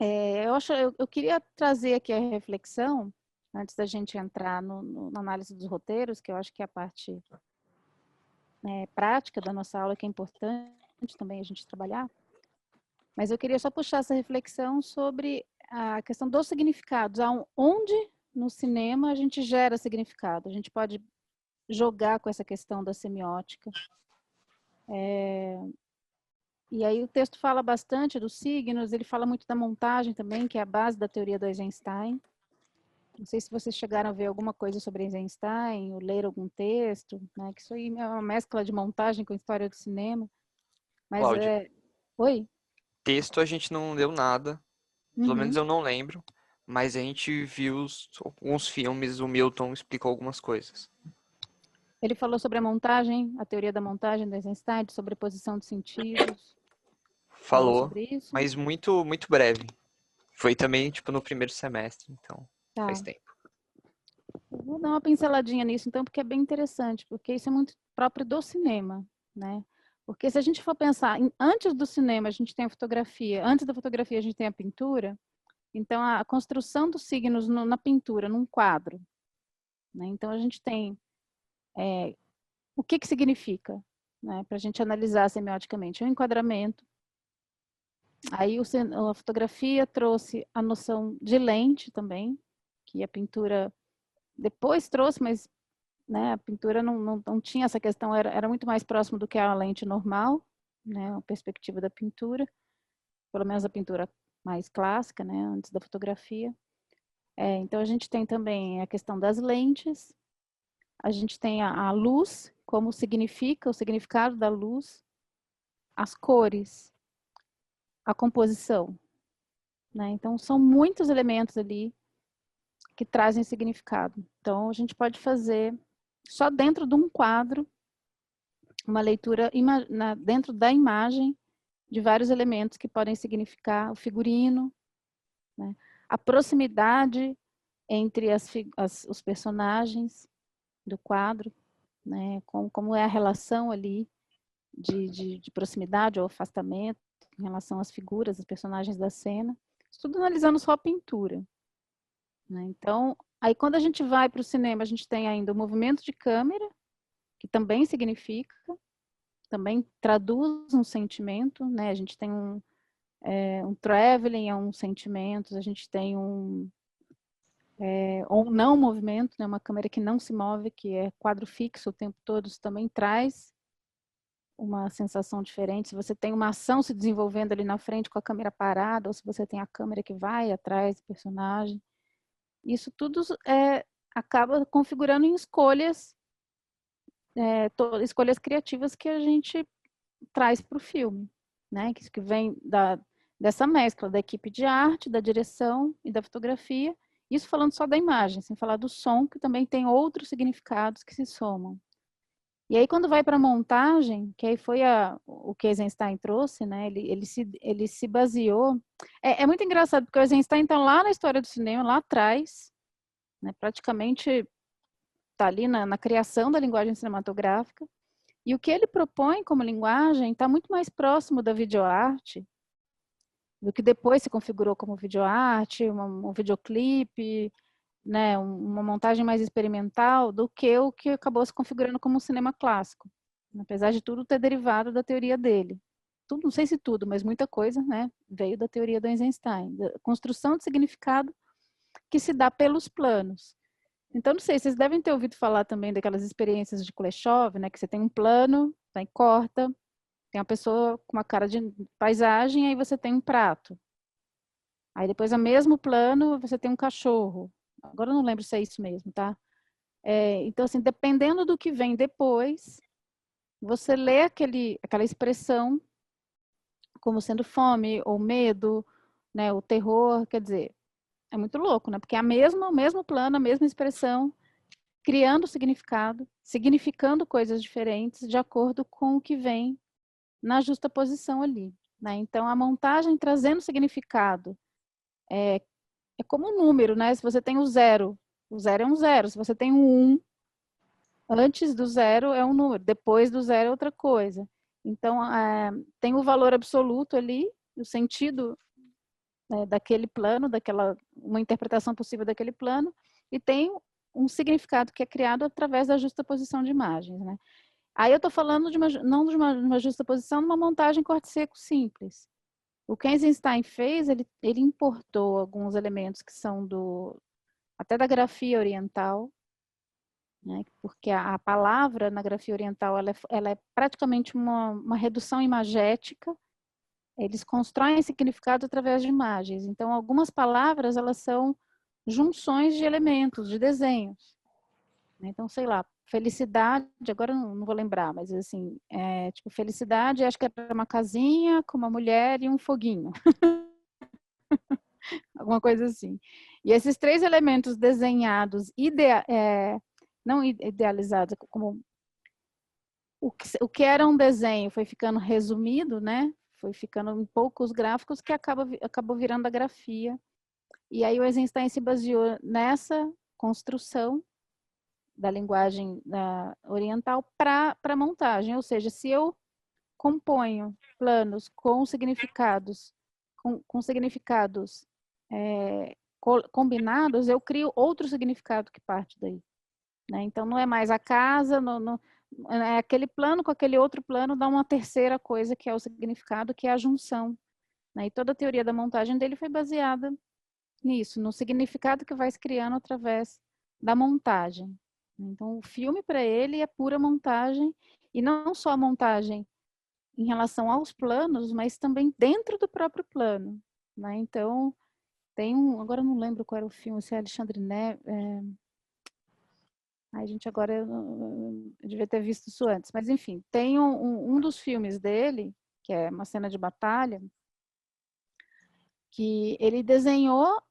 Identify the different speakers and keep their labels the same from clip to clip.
Speaker 1: Eu queria trazer aqui a reflexão, antes da gente entrar na análise dos roteiros, que eu acho que é a parte prática da nossa aula, que é importante também a gente trabalhar, mas eu queria só puxar essa reflexão sobre a questão dos significados, onde no cinema a gente gera significado, a gente pode jogar com essa questão da semiótica. E aí o texto fala bastante dos signos, ele fala muito da montagem também, que é a base da teoria do Eisenstein. Não sei se vocês chegaram a ver alguma coisa sobre Eisenstein, ou ler algum texto, né? Que isso aí é uma mescla de montagem com história do cinema. Mas
Speaker 2: Cláudia,
Speaker 1: Oi?
Speaker 2: texto a gente não leu nada, pelo menos
Speaker 1: Uhum.
Speaker 2: eu não lembro, mas a gente viu alguns filmes, o Milton explicou algumas coisas.
Speaker 1: Ele falou sobre a montagem, a teoria da montagem do Eisenstein, de sobreposição de sentidos. Falou
Speaker 2: Falou,
Speaker 1: sobre isso?
Speaker 2: mas muito, muito breve. Foi também, tipo, no primeiro semestre, então faz
Speaker 1: Tá.
Speaker 2: tempo.
Speaker 1: Eu vou dar uma pinceladinha nisso, então, porque é bem interessante, porque isso é muito próprio do cinema, né? Porque se a gente for pensar, antes do cinema a gente tem a fotografia, antes da fotografia a gente tem a pintura, então a construção dos signos na pintura, num quadro, né? Então a gente tem o que significa, né? Para a gente analisar semioticamente, o enquadramento. Aí a fotografia trouxe a noção de lente também, que a pintura depois trouxe, mas né, a pintura não tinha essa questão, era muito mais próximo do que a lente normal, né, a perspectiva da pintura, pelo menos a pintura mais clássica, né, antes da fotografia. Então a gente tem também a questão das lentes, a gente tem a luz, como significa, o significado da luz, as cores, a composição, né? Então são muitos elementos ali que trazem significado. Então a gente pode fazer só dentro de um quadro uma leitura dentro da imagem de vários elementos que podem significar o figurino, né? A proximidade entre os personagens do quadro, né? Como é a relação ali de proximidade ou afastamento em relação às figuras, os personagens da cena. Isso tudo analisando só a pintura, né? Então, aí quando a gente vai para o cinema, a gente tem ainda o movimento de câmera, que também significa, também traduz um sentimento, né? A gente tem um traveling, é um sentimento, a gente tem um não movimento, né? Uma câmera que não se move, que é quadro fixo o tempo todo, isso também traz uma sensação diferente. Se você tem uma ação se desenvolvendo ali na frente com a câmera parada, ou se você tem a câmera que vai atrás do personagem, isso tudo acaba configurando em escolhas criativas que a gente traz para o filme, né? Que vem dessa mescla da equipe de arte, da direção e da fotografia. Isso falando só da imagem, sem falar do som, que também tem outros significados que se somam. E aí, quando vai para a montagem, que aí foi o que Eisenstein trouxe, né? Ele se baseou. É muito engraçado, porque o Eisenstein está lá na história do cinema, lá atrás, né? Praticamente está ali na criação da linguagem cinematográfica. E o que ele propõe como linguagem está muito mais próximo da videoarte, do que depois se configurou como videoarte, um videoclipe, né, uma montagem mais experimental, do que o que acabou se configurando como um cinema clássico. Apesar de tudo ter derivado da teoria dele. Tudo, não sei se tudo, mas muita coisa, né, veio da teoria do Eisenstein, da construção de significado que se dá pelos planos. Então, não sei, vocês devem ter ouvido falar também daquelas experiências de Kuleshov, né, que você tem um plano, tá, e corta, tem uma pessoa com uma cara de paisagem, aí você tem um prato. Aí depois, no mesmo plano, você tem um cachorro. Agora eu não lembro se é isso mesmo, tá? Então, assim, dependendo do que vem depois, você lê aquela expressão como sendo fome ou medo, né, o terror, quer dizer, é muito louco, né? Porque é o mesmo plano, a mesma expressão, criando significado, significando coisas diferentes de acordo com o que vem na justa posição ali, né? Então, a montagem trazendo significado é como um número, né? Se você tem o zero é um zero. Se você tem um, antes do zero é um número, depois do zero é outra coisa. Então, tem o valor absoluto ali, o sentido daquele plano, uma interpretação possível daquele plano, e tem um significado que é criado através da justaposição de imagens, né? Aí eu estou falando não de uma justaposição, de uma montagem corte seco simples. O que Eisenstein fez, ele importou alguns elementos que são até da grafia oriental, né? Porque a palavra na grafia oriental ela é praticamente uma redução imagética. Eles constroem significado através de imagens. Então, algumas palavras elas são junções de elementos, de desenhos. Então, sei lá, felicidade, agora não vou lembrar, mas assim, tipo, felicidade, acho que era uma casinha com uma mulher e um foguinho. Alguma coisa assim. E esses três elementos desenhados, não idealizados, como o que era um desenho foi ficando resumido, né? Foi ficando em poucos gráficos que acabou virando a grafia. E aí o Eisenstein se baseou nessa construção da linguagem oriental para a montagem. Ou seja, se eu componho planos com significados, com significados combinados, eu crio outro significado que parte daí. Né? Então, não é mais a casa, é aquele plano com aquele outro plano dá uma terceira coisa, que é o significado, que é a junção. Né? E toda a teoria da montagem dele foi baseada nisso, no significado que vai se criando através da montagem. Então, o filme, para ele, é pura montagem, e não só a montagem em relação aos planos, mas também dentro do próprio plano. Né? Então, agora eu não lembro qual era o filme, se é Alexandre Neves. Ai, gente, agora eu devia ter visto isso antes. Mas, enfim, tem um dos filmes dele, que é uma cena de batalha, que ele desenhou,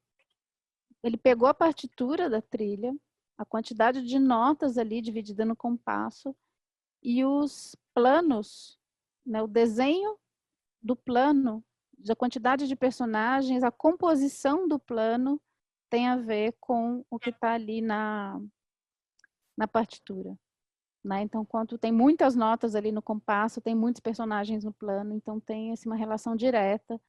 Speaker 1: ele pegou a partitura da trilha, a quantidade de notas ali dividida no compasso, e os planos, né, o desenho do plano, da quantidade de personagens, a composição do plano tem a ver com o que está ali na partitura. Né? Então, quando tem muitas notas ali no compasso, tem muitos personagens no plano, então tem assim, uma relação direta.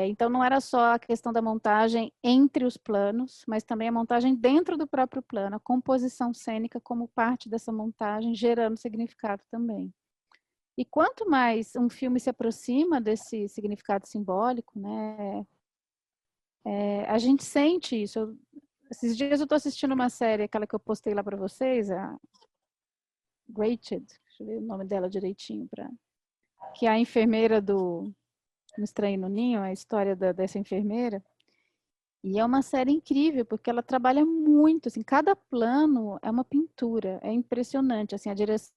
Speaker 1: Então, não era só a questão da montagem entre os planos, mas também a montagem dentro do próprio plano, a composição cênica como parte dessa montagem, gerando significado também. E quanto mais um filme se aproxima desse significado simbólico, né, a gente sente isso. Esses dias eu estou assistindo uma série, aquela que eu postei lá para vocês, a Rated, deixa eu ver o nome dela direitinho, que é a enfermeira do No Estranho no Ninho, a história dessa enfermeira. E é uma série incrível, porque ela trabalha muito, assim, cada plano é uma pintura, é impressionante, assim, a direção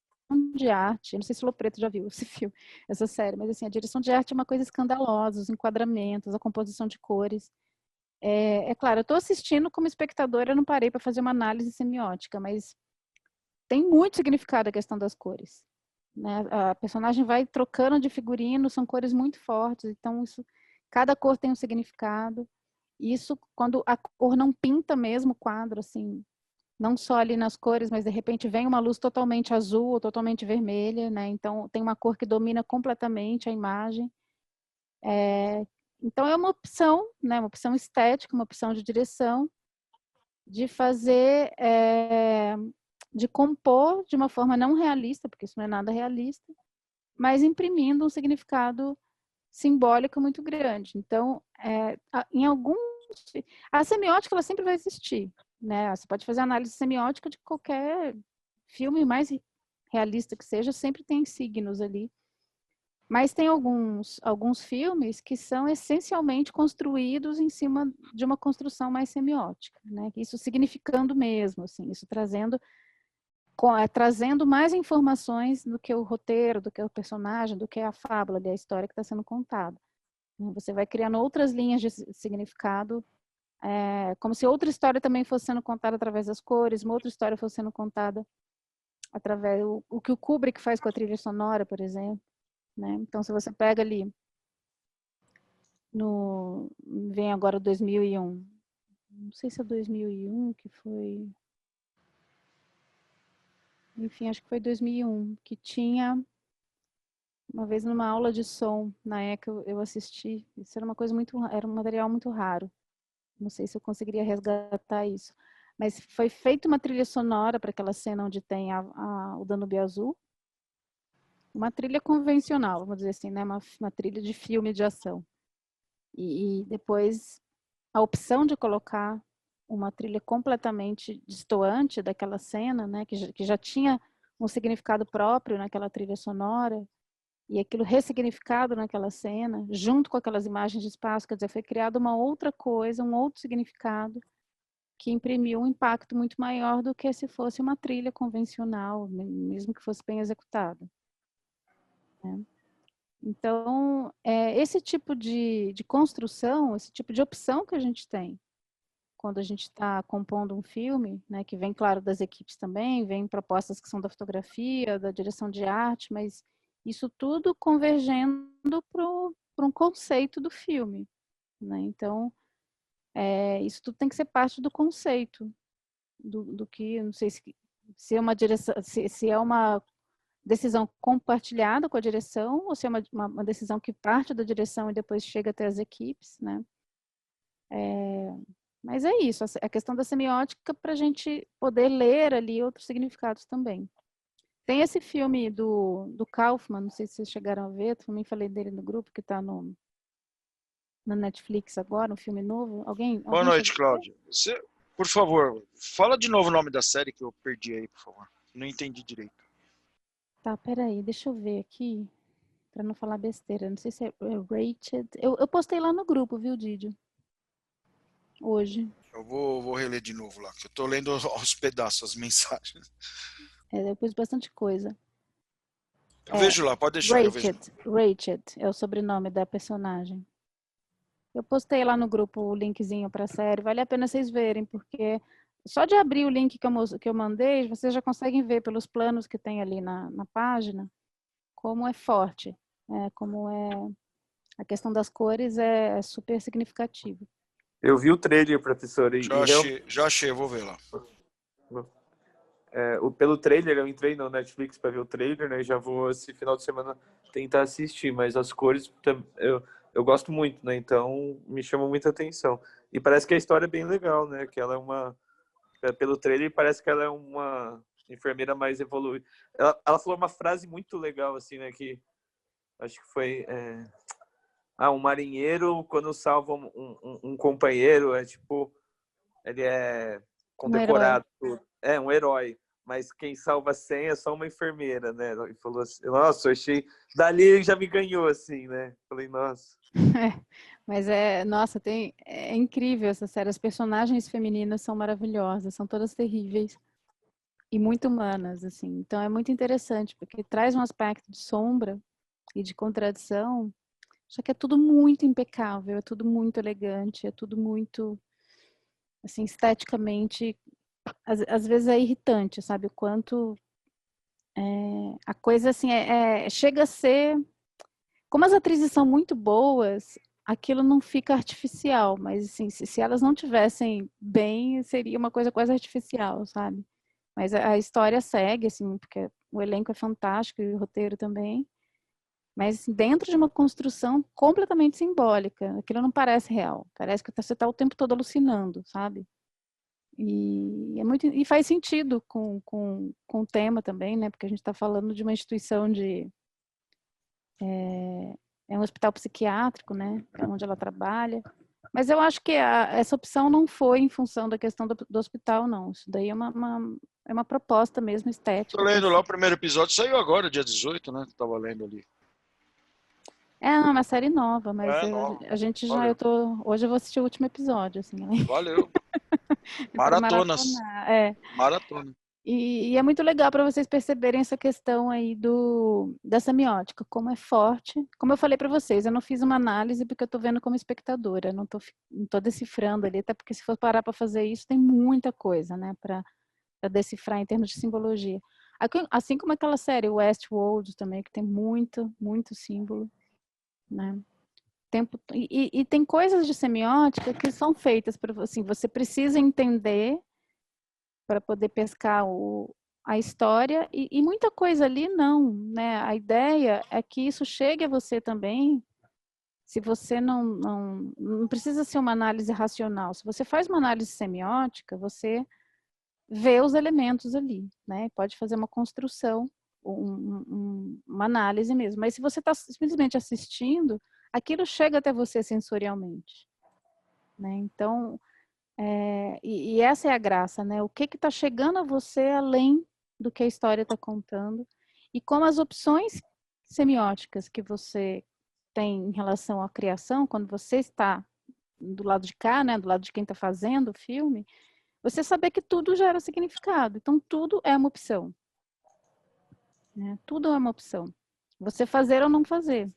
Speaker 1: de arte, não sei se o Lopreto já viu esse filme, essa série, mas assim, a direção de arte é uma coisa escandalosa, os enquadramentos, a composição de cores. Claro, eu estou assistindo como espectadora, eu não parei para fazer uma análise semiótica, mas tem muito significado a questão das cores. Né? A personagem vai trocando de figurino, são cores muito fortes, então cada cor tem um significado. Isso quando a cor não pinta mesmo o quadro, assim, não só ali nas cores, mas de repente vem uma luz totalmente azul ou totalmente vermelha, né? Então tem uma cor que domina completamente a imagem. Então é uma opção, né? Uma opção estética, uma opção de direção, de fazer, de compor de uma forma não realista, porque isso não é nada realista, mas imprimindo um significado simbólico muito grande. Então, em alguns... A semiótica, ela sempre vai existir, né? Você pode fazer análise semiótica de qualquer filme mais realista que seja, sempre tem signos ali. Mas tem alguns filmes que são essencialmente construídos em cima de uma construção mais semiótica, né? Isso significando mesmo, assim, isso trazendo mais informações do que o roteiro, do que o personagem, do que a fábula, a história que está sendo contada. Você vai criando outras linhas de significado, como se outra história também fosse sendo contada através das cores, uma outra história fosse sendo contada através o que o Kubrick faz com a trilha sonora, por exemplo. Né? Então, se você pega ali vem agora 2001, não sei se é 2001 que foi, enfim, acho que foi 2001, que tinha uma vez numa aula de som, na ECA eu assisti, isso era uma coisa era um material muito raro. Não sei se eu conseguiria resgatar isso. Mas foi feita uma trilha sonora para aquela cena onde tem o Danúbio Azul. Uma trilha convencional, vamos dizer assim, né? Uma trilha de filme de ação. E depois a opção de colocar uma trilha completamente destoante daquela cena, né? Que já tinha um significado próprio naquela trilha sonora, e aquilo ressignificado naquela cena, junto com aquelas imagens de espaço, quer dizer, foi criada uma outra coisa, um outro significado, que imprimiu um impacto muito maior do que se fosse uma trilha convencional, mesmo que fosse bem executada. Né? Então, esse tipo de construção, esse tipo de opção que a gente tem, quando a gente está compondo um filme, né, que vem, claro, das equipes também, vem propostas que são da fotografia, da direção de arte, mas isso tudo convergendo para um conceito do filme. Né? Então, isso tudo tem que ser parte do conceito, do que, não sei se é uma direção, se é uma decisão compartilhada com a direção, ou se é uma decisão que parte da direção e depois chega até as equipes, né? Mas é isso, a questão da semiótica para a gente poder ler ali outros significados também. Tem esse filme do Kaufman, não sei se vocês chegaram a ver, também falei dele no grupo, que está na Netflix agora, um filme novo.
Speaker 3: Boa noite, Cláudia. Você, por favor, fala de novo o nome da série que eu perdi aí, por favor. Não entendi direito.
Speaker 1: Tá, peraí, deixa eu ver aqui, para não falar besteira. Não sei se é Rated. Eu postei lá no grupo, viu, Didio? Hoje.
Speaker 3: Eu vou reler de novo lá, que eu tô lendo aos pedaços as mensagens.
Speaker 1: Eu pus bastante coisa.
Speaker 3: Eu vejo lá, pode deixar.
Speaker 1: Rachel é o sobrenome da personagem. Eu postei lá no grupo o linkzinho para a série. Vale a pena vocês verem, porque só de abrir o link que eu mandei, vocês já conseguem ver pelos planos que tem ali na página como é forte, como a questão das cores é super significativa.
Speaker 4: Eu vi o trailer, professora.
Speaker 3: Já achei, eu vou ver lá.
Speaker 4: Pelo trailer, eu entrei no Netflix para ver o trailer, né? Já vou esse final de semana tentar assistir, mas as cores eu gosto muito, né? Então me chamam muita atenção. E parece que a história é bem legal, né? Que ela pelo trailer, parece que ela é uma enfermeira mais evoluída. Ela falou uma frase muito legal, assim, né? Que acho que foi... um marinheiro, quando salva um companheiro, ele é condecorado. É um herói. Mas quem salva 100 é só uma enfermeira, né? Ele falou assim, nossa, eu achei... Dali já me ganhou, assim, né? Falei, nossa.
Speaker 1: Mas nossa, é incrível essa série. As personagens femininas são maravilhosas, são todas terríveis e muito humanas, assim. Então é muito interessante, porque traz um aspecto de sombra e de contradição, só que é tudo muito impecável, é tudo muito elegante, é tudo muito, assim, esteticamente, às vezes é irritante, sabe? O quanto a coisa, assim, chega a ser... Como as atrizes são muito boas, aquilo não fica artificial, mas assim, se elas não tivessem bem, seria uma coisa quase artificial, sabe? Mas a história segue, assim, porque o elenco é fantástico e o roteiro também. Mas assim, dentro de uma construção completamente simbólica, aquilo não parece real. Parece que você está o tempo todo alucinando, sabe? E faz sentido com o tema também, né? Porque a gente está falando de uma instituição é um hospital psiquiátrico, né? Onde ela trabalha. Mas eu acho que essa opção não foi em função da questão do hospital, não. Isso daí é uma proposta mesmo estética.
Speaker 3: Tô lendo lá, o primeiro episódio saiu agora, dia 18, né? Tava lendo ali.
Speaker 1: É uma série nova, mas
Speaker 3: nova.
Speaker 1: a gente já... Hoje eu vou assistir o último episódio, assim. Né?
Speaker 3: Valeu. Maratonas. Maratona.
Speaker 1: E é muito legal para vocês perceberem essa questão aí da semiótica, como é forte. Como eu falei para vocês, eu não fiz uma análise porque eu estou vendo como espectadora, não tô decifrando ali, até porque se for parar para fazer isso, tem muita coisa, né, para decifrar em termos de simbologia. Assim como aquela série Westworld também, que tem muito, muito símbolo, né. E tem coisas de semiótica que são feitas para assim, você precisa entender para poder pescar a história e muita coisa ali não, né? A ideia é que isso chegue a você também. Se você não precisa ser uma análise racional. Se você faz uma análise semiótica, você vê os elementos ali, né? Pode fazer uma construção, uma análise mesmo. Mas se você está simplesmente assistindo, aquilo chega até você sensorialmente, né? Então, e essa é a graça, né? O que está chegando a você além do que a história está contando e como as opções semióticas que você tem em relação à criação, quando você está do lado de cá, né? Do lado de quem está fazendo o filme, você saber que tudo gera significado. Então, tudo é uma opção, né? Tudo é uma opção. Você fazer ou não fazer.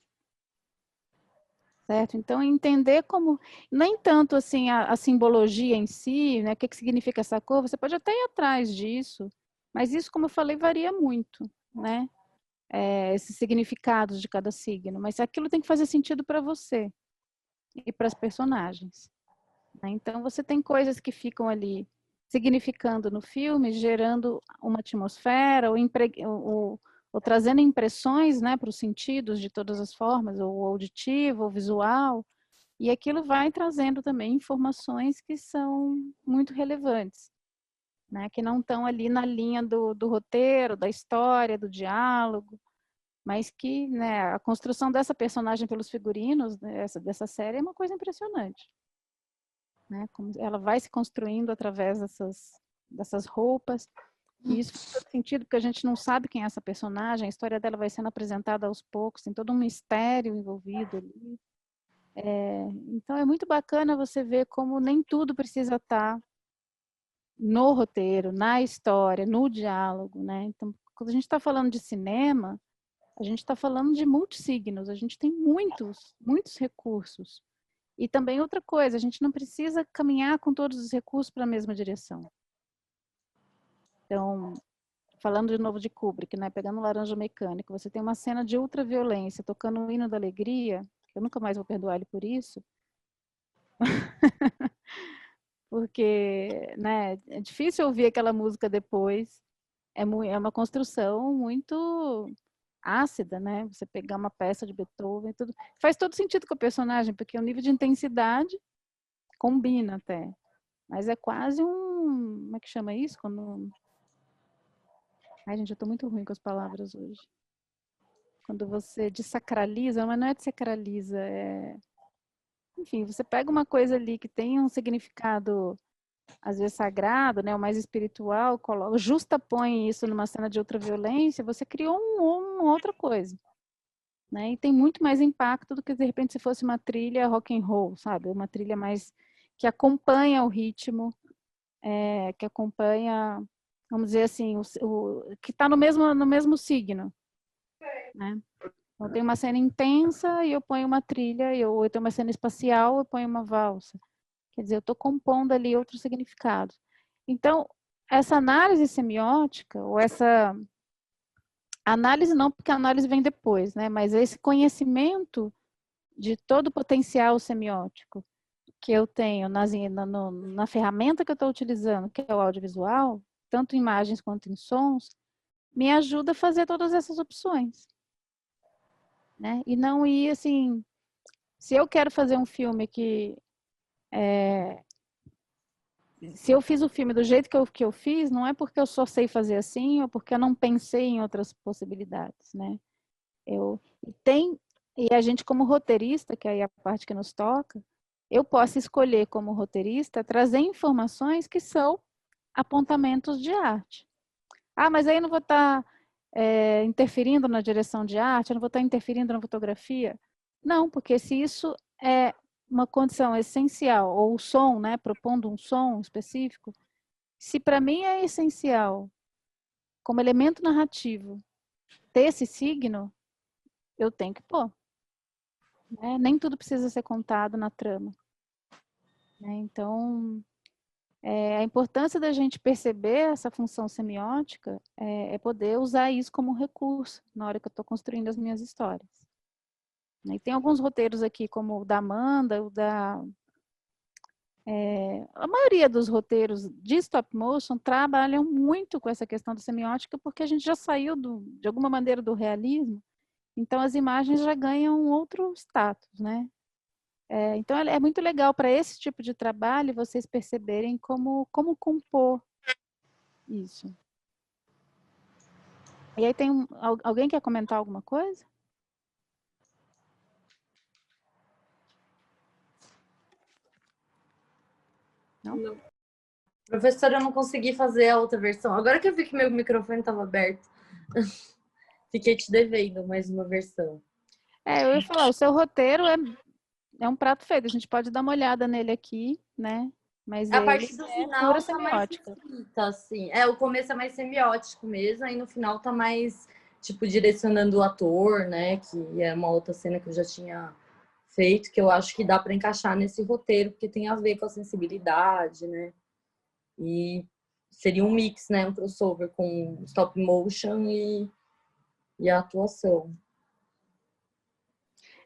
Speaker 1: Certo? Então, entender como, nem tanto assim a simbologia em si, né, o que significa essa cor, você pode até ir atrás disso, mas isso, como eu falei, varia muito, né? Esses significados de cada signo, mas aquilo tem que fazer sentido para você e para as personagens, né? Então, você tem coisas que ficam ali significando no filme, gerando uma atmosfera, ou trazendo impressões, né, para os sentidos de todas as formas, ou auditivo, ou visual, e aquilo vai trazendo também informações que são muito relevantes, né, que não estão ali na linha do roteiro, da história, do diálogo, mas que, né, a construção dessa personagem pelos figurinos, né, dessa série é uma coisa impressionante, né, como ela vai se construindo através dessas roupas. E isso faz todo sentido, porque a gente não sabe quem é essa personagem, a história dela vai sendo apresentada aos poucos, tem todo um mistério envolvido ali. Então é muito bacana você ver como nem tudo precisa estar no roteiro, na história, no diálogo, né? Então, quando a gente está falando de cinema, a gente está falando de multissignos, a gente tem muitos recursos. E também outra coisa, a gente não precisa caminhar com todos os recursos para a mesma direção. Então, falando de novo de Kubrick, né? Pegando Laranja Mecânica, você tem uma cena de ultraviolência, tocando o hino da alegria, que eu nunca mais vou perdoar ele por isso, porque, né, é difícil ouvir aquela música depois, é uma construção muito ácida, né? Você pegar uma peça de Beethoven, tudo faz todo sentido com o personagem, porque o nível de intensidade combina até, mas é quase como é que chama isso? Ai, gente, eu tô muito ruim com as palavras hoje. Quando você desacraliza, mas não é desacraliza, enfim, você pega uma coisa ali que tem um significado, às vezes sagrado, né, o mais espiritual, justapõe isso numa cena de ultraviolência, você criou uma outra coisa, né? E tem muito mais impacto do que, de repente, se fosse uma trilha rock and roll, sabe? Uma trilha mais que acompanha o ritmo, que acompanha, vamos dizer assim, que está no mesmo signo, né? Então, tem uma cena intensa e eu ponho uma trilha, ou eu tenho uma cena espacial, eu ponho uma valsa. Quer dizer, eu estou compondo ali outros significados. Então, essa análise semiótica, ou essa análise não, porque a análise vem depois, né? Mas esse conhecimento de todo o potencial semiótico que eu tenho na ferramenta que eu estou utilizando, que é o audiovisual, tanto em imagens quanto em sons, me ajuda a fazer todas essas opções, né? E não ir assim, se eu quero fazer um filme se eu fiz o filme do jeito que eu fiz, não é porque eu só sei fazer assim ou porque eu não pensei em outras possibilidades, né? E a gente como roteirista, que é a parte que nos toca, eu posso escolher como roteirista trazer informações que são apontamentos de arte. Ah, mas aí eu não vou estar interferindo na direção de arte, eu não vou estar interferindo na fotografia. Não, porque se isso é uma condição essencial, ou o som, né, propondo um som específico, se para mim é essencial, como elemento narrativo, ter esse signo, eu tenho que pôr. Né? Nem tudo precisa ser contado na trama. Né? Então, a importância da gente perceber essa função semiótica é poder usar isso como recurso na hora que eu estou construindo as minhas histórias. E tem alguns roteiros aqui, como o da Amanda, o da A maioria dos roteiros de stop motion trabalham muito com essa questão da semiótica, porque a gente já saiu, de alguma maneira, do realismo, então as imagens já ganham um outro status, né? Então é muito legal para esse tipo de trabalho vocês perceberem como compor isso. E aí tem alguém quer comentar alguma coisa? Não?
Speaker 5: Professora, eu não consegui fazer a outra versão. Agora que eu vi que meu microfone estava aberto, fiquei te devendo mais uma versão.
Speaker 1: Eu ia falar, o seu roteiro é um prato feito. A gente pode dar uma olhada nele aqui, né? Mas
Speaker 5: A
Speaker 1: ele
Speaker 5: parte do
Speaker 1: é
Speaker 5: final
Speaker 1: pura
Speaker 5: tá mais
Speaker 1: semiótica.
Speaker 5: escrita, assim. O começo é mais semiótico mesmo, aí no final tá mais, tipo, direcionando o ator, né? Que é uma outra cena que eu já tinha feito, que eu acho que dá para encaixar nesse roteiro, porque tem a ver com a sensibilidade, né? E seria um mix, né? Um crossover com stop motion e a atuação.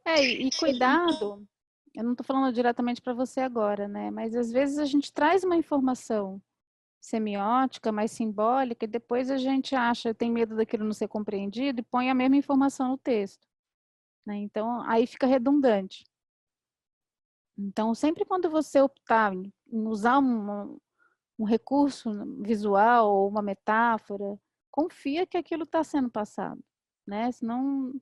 Speaker 1: E cuidado, eu não estou falando diretamente para você agora, né? Mas às vezes a gente traz uma informação semiótica, mais simbólica, e depois a gente tem medo daquilo não ser compreendido e põe a mesma informação no texto, né? Então, aí fica redundante. Então, sempre quando você optar em usar um recurso visual ou uma metáfora, confia que aquilo está sendo passado, né? Senão,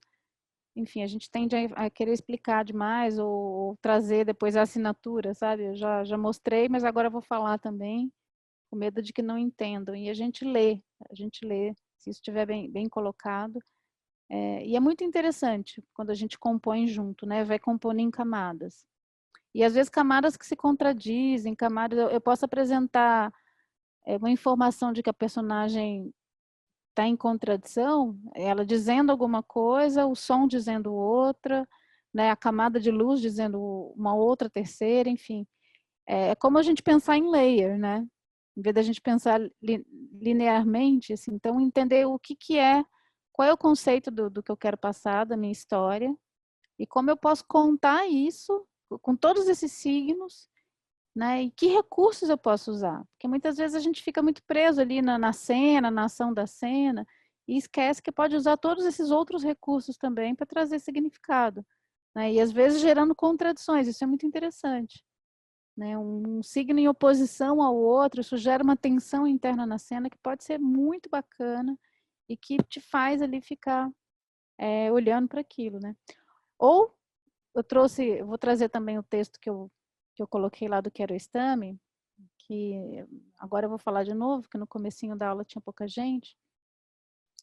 Speaker 1: enfim, a gente tende a querer explicar demais ou trazer depois a assinatura, sabe? Eu já mostrei, mas agora eu vou falar também, com medo de que não entendam. E a gente lê, se isso estiver bem colocado. E é muito interessante quando a gente compõe junto, né? Vai compondo em camadas. E às vezes camadas que se contradizem, camadas. Eu posso apresentar uma informação de que a personagem está em contradição, ela dizendo alguma coisa, o som dizendo outra, né? A camada de luz dizendo uma outra, terceira, enfim. É como a gente pensar em layer, né? Em vez da gente pensar linearmente, assim, então entender o que é, qual é o conceito do que eu quero passar, da minha história, e como eu posso contar isso com todos esses signos, né? E que recursos eu posso usar? Porque muitas vezes a gente fica muito preso ali na cena, na ação da cena, e esquece que pode usar todos esses outros recursos também para trazer significado, né? E às vezes gerando contradições, isso é muito interessante. Né, um signo em oposição ao outro, isso gera uma tensão interna na cena que pode ser muito bacana e que te faz ali ficar olhando para aquilo, né? Ou eu vou trazer também o texto que eu coloquei lá do Kiarostami, que agora eu vou falar de novo, que no comecinho da aula tinha pouca gente.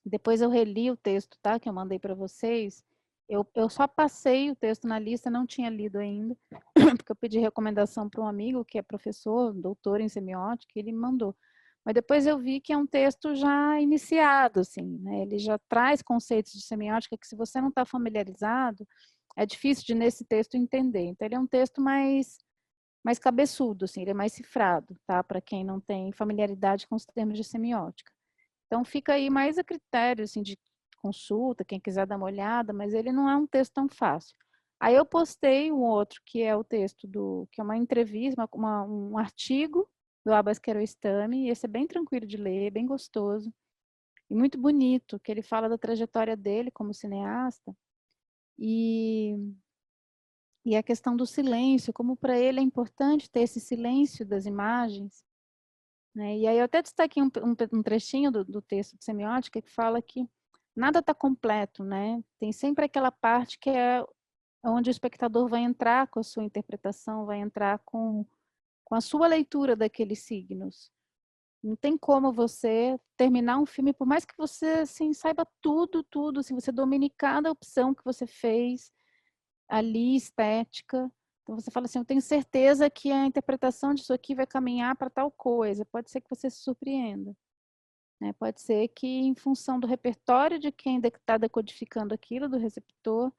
Speaker 1: Depois eu reli o texto, tá? Que eu mandei para vocês. Eu só passei o texto na lista, não tinha lido ainda, porque eu pedi recomendação para um amigo que é professor, doutor em semiótica, e ele me mandou. Mas depois eu vi que é um texto já iniciado, assim, né? Ele já traz conceitos de semiótica que, se você não está familiarizado, é difícil de, nesse texto, entender. Então, ele é um texto mais cabeçudo, assim, ele é mais cifrado, tá? Para quem não tem familiaridade com os termos de semiótica. Então, fica aí mais a critério, assim, de consulta, quem quiser dar uma olhada, mas ele não é um texto tão fácil. Aí eu postei um outro, que é o texto que é uma entrevista, um artigo do Abbas Kiarostami, e esse é bem tranquilo de ler, bem gostoso, e muito bonito, que ele fala da trajetória dele como cineasta, e a questão do silêncio, como para ele é importante ter esse silêncio das imagens, né? E aí eu até destaquei um trechinho do texto de semiótica que fala que nada está completo, né? Tem sempre aquela parte que é onde o espectador vai entrar com a sua interpretação, vai entrar com a sua leitura daqueles signos. Não tem como você terminar um filme, por mais que você assim, saiba tudo, assim, você domine cada opção que você fez ali, estética. Então você fala assim, eu tenho certeza que a interpretação disso aqui vai caminhar para tal coisa. Pode ser que você se surpreenda. Né? Pode ser que, em função do repertório de quem está decodificando aquilo, do receptor,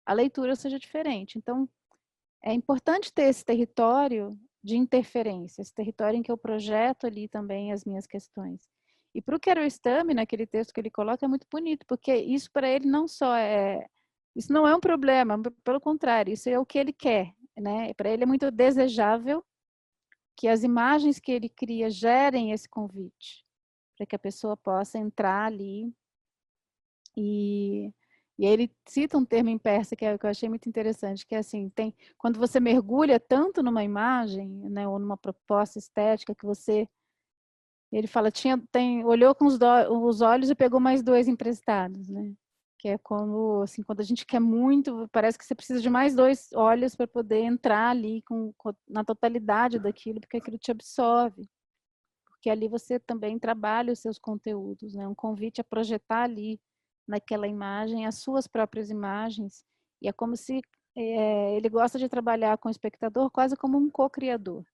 Speaker 1: a leitura seja diferente. Então, é importante ter esse território de interferência, esse território em que eu projeto ali também as minhas questões. E para o Kiarostami, naquele texto que ele coloca, é muito bonito, porque isso para ele não só isso não é um problema, pelo contrário, isso é o que ele quer, né? Para ele é muito desejável que as imagens que ele cria gerem esse convite, para que a pessoa possa entrar ali. E aí ele cita um termo em persa que eu achei muito interessante, que é assim, quando você mergulha tanto numa imagem, né, ou numa proposta estética, que ele fala, olhou com os olhos e pegou mais 2 emprestados, né? Que é como, assim, quando a gente quer muito, parece que você precisa de mais 2 olhos para poder entrar ali na totalidade daquilo, porque aquilo te absorve. Porque ali você também trabalha os seus conteúdos, né? Um convite a projetar ali, naquela imagem, as suas próprias imagens. E é como se ele gosta de trabalhar com o espectador quase como um co-criador,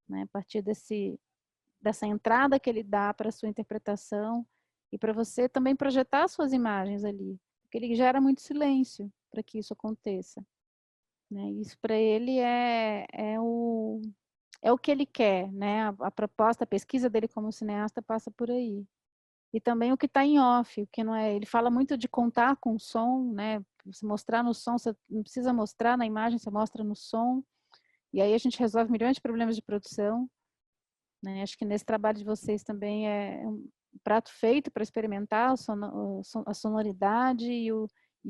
Speaker 1: né? A partir dessa entrada que ele dá para a sua interpretação e para você também projetar suas imagens ali, porque ele gera muito silêncio para que isso aconteça, né? Isso para ele é o que ele quer, né? A proposta, a pesquisa dele como cineasta passa por aí. E também o que está em off, o que não é. Ele fala muito de contar com o som, né? Você mostrar no som, você não precisa mostrar na imagem, você mostra no som. E aí a gente resolve milhões de problemas de produção, né? Acho que nesse trabalho de vocês também é um prato feito para experimentar a sonoridade e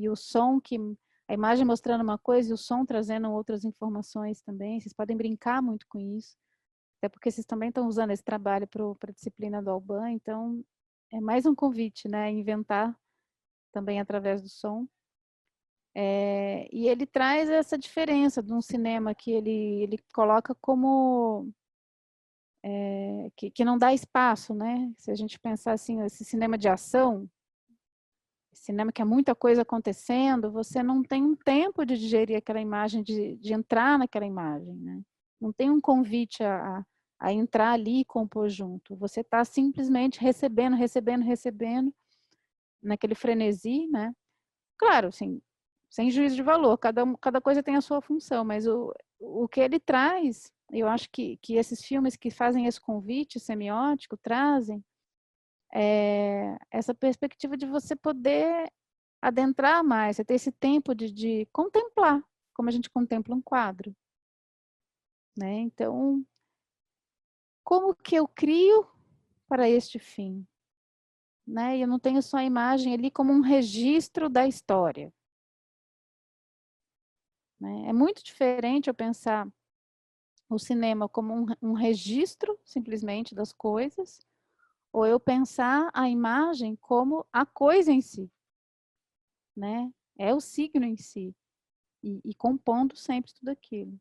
Speaker 1: o som, que a imagem mostrando uma coisa e o som trazendo outras informações também. Vocês podem brincar muito com isso, até porque vocês também estão usando esse trabalho para a disciplina do Alban, então é mais um convite, né? Inventar também através do som. E ele traz essa diferença de um cinema que ele coloca como que não dá espaço, né? Se a gente pensar assim, esse cinema de ação, cinema que há muita coisa acontecendo, você não tem um tempo de digerir aquela imagem, de entrar naquela imagem, né? Não tem um convite a entrar ali e compor junto. Você está simplesmente recebendo naquele frenesi, né? Claro, assim, sem juízo de valor, cada coisa tem a sua função, mas o que ele traz, eu acho que esses filmes que fazem esse convite semiótico trazem essa perspectiva de você poder adentrar mais, você ter esse tempo de contemplar, como a gente contempla um quadro, né? Então, como que eu crio para este fim? Né? E eu não tenho só a imagem ali como um registro da história. Né? É muito diferente eu pensar o cinema como um registro, simplesmente, das coisas, ou eu pensar a imagem como a coisa em si. Né? É o signo em si. E compondo sempre tudo aquilo.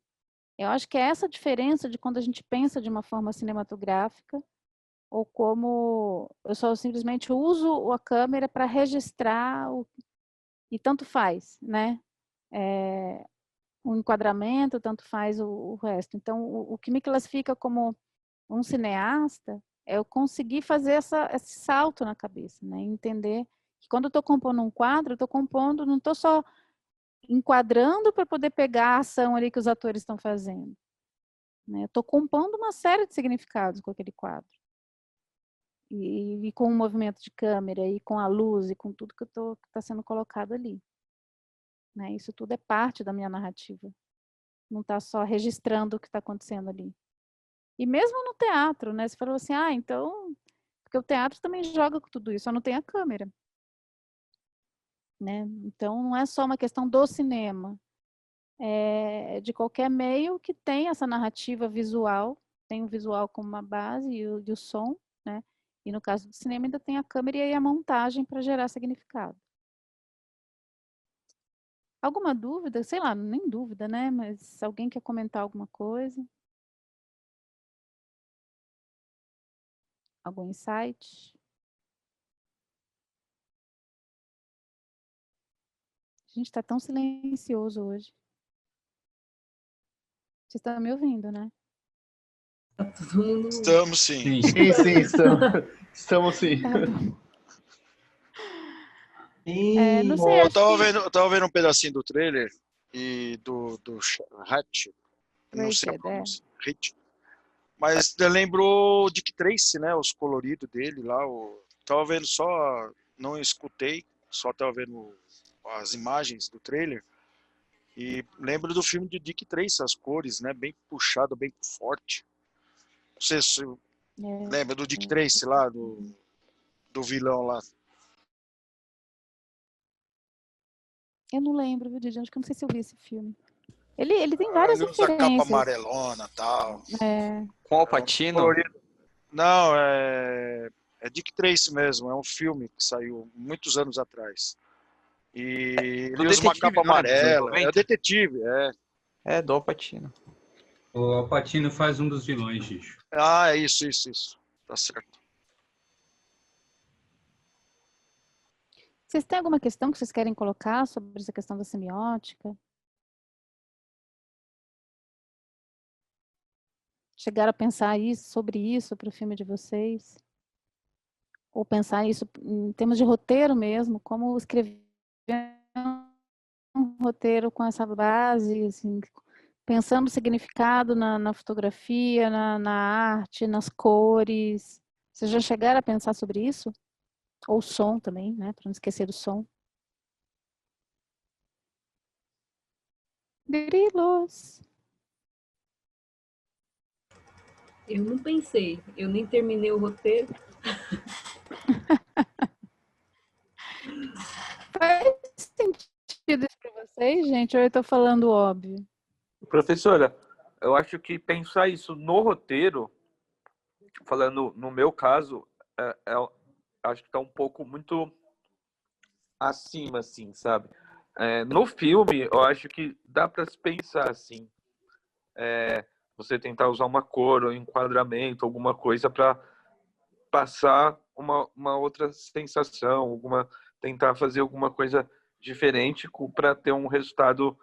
Speaker 1: Eu acho que é essa diferença de quando a gente pensa de uma forma cinematográfica, ou como eu só simplesmente uso a câmera para registrar e tanto faz, né? O enquadramento, tanto faz o resto. Então, o que me classifica como um cineasta é eu conseguir fazer esse salto na cabeça, né? Entender que quando eu estou compondo um quadro, eu estou compondo, não estou só enquadrando para poder pegar a ação ali que os atores estão fazendo. Né? Eu estou compondo uma série de significados com aquele quadro. E com o movimento de câmera, e com a luz, e com tudo que está sendo colocado ali. Né? Isso tudo é parte da minha narrativa. Não está só registrando o que está acontecendo ali. E mesmo no teatro, né? Você falou assim, então... Porque o teatro também joga com tudo isso, só não tem a câmera. Né? Então, não é só uma questão do cinema. É de qualquer meio que tem essa narrativa visual, tem o visual como uma base e o som, né? E no caso do cinema ainda tem a câmera e aí a montagem para gerar significado. Alguma dúvida? Sei lá, nem dúvida, né? Mas alguém quer comentar alguma coisa? Algum insight? A gente está tão silencioso hoje. Vocês estão me ouvindo, né?
Speaker 3: Estamos sim.
Speaker 4: Sim, sim, estamos sim.
Speaker 1: Tá bom. Não
Speaker 3: Ó,
Speaker 1: sei,
Speaker 3: eu
Speaker 1: acho que...
Speaker 3: tava vendo um pedacinho do trailer e do Hatch, não sei a
Speaker 1: Rated,
Speaker 3: pronúncia, Hatch. Mas lembrou Dick Tracy, né? Os coloridos dele lá. Tava vendo só, não escutei, só tava vendo as imagens do trailer. E lembro do filme de Dick Tracy, As Cores, né? Bem puxado, bem forte. Não sei se você
Speaker 1: É,
Speaker 3: lembra do Dick Tracy lá, do vilão lá.
Speaker 1: eu não lembro, viu, Didi? Acho que eu não sei se eu vi esse filme. Ele tem várias
Speaker 3: Ele usa capa
Speaker 1: referências.
Speaker 3: amarelona e tal.
Speaker 1: É,
Speaker 2: Com Al Pacino?
Speaker 3: Não, é Dick Tracy mesmo. É um filme que saiu muitos anos atrás. E
Speaker 2: Do
Speaker 3: ele usa uma
Speaker 2: detetive,
Speaker 3: capa
Speaker 2: não é? Dos anos
Speaker 3: amarela. É o
Speaker 2: 90?
Speaker 3: detetive, é.
Speaker 2: É, do Al Pacino.
Speaker 6: O Al Pacino faz um dos vilões, Gicho.
Speaker 3: Ah, é isso. Tá certo.
Speaker 1: vocês têm alguma questão que vocês querem colocar sobre essa questão da semiótica? Chegaram a pensar sobre isso para o filme de vocês? Ou pensar isso em termos de roteiro mesmo, como escrever um roteiro com essa base, assim, pensando o significado na fotografia, na arte, nas cores. Vocês já chegaram a pensar sobre isso? Ou o som também, né? Para não esquecer do som. Grilos.
Speaker 7: Eu não pensei, eu nem terminei o roteiro.
Speaker 1: Faz sentido isso para vocês, gente? Ou eu estou falando óbvio?
Speaker 4: Professora, eu acho que pensar isso no roteiro, falando no meu caso, acho que está um pouco muito acima, assim, sabe? No filme, eu acho que dá para se pensar assim. Você tentar usar uma cor ou enquadramento, alguma coisa para passar uma outra sensação, tentar fazer alguma coisa diferente para ter um resultado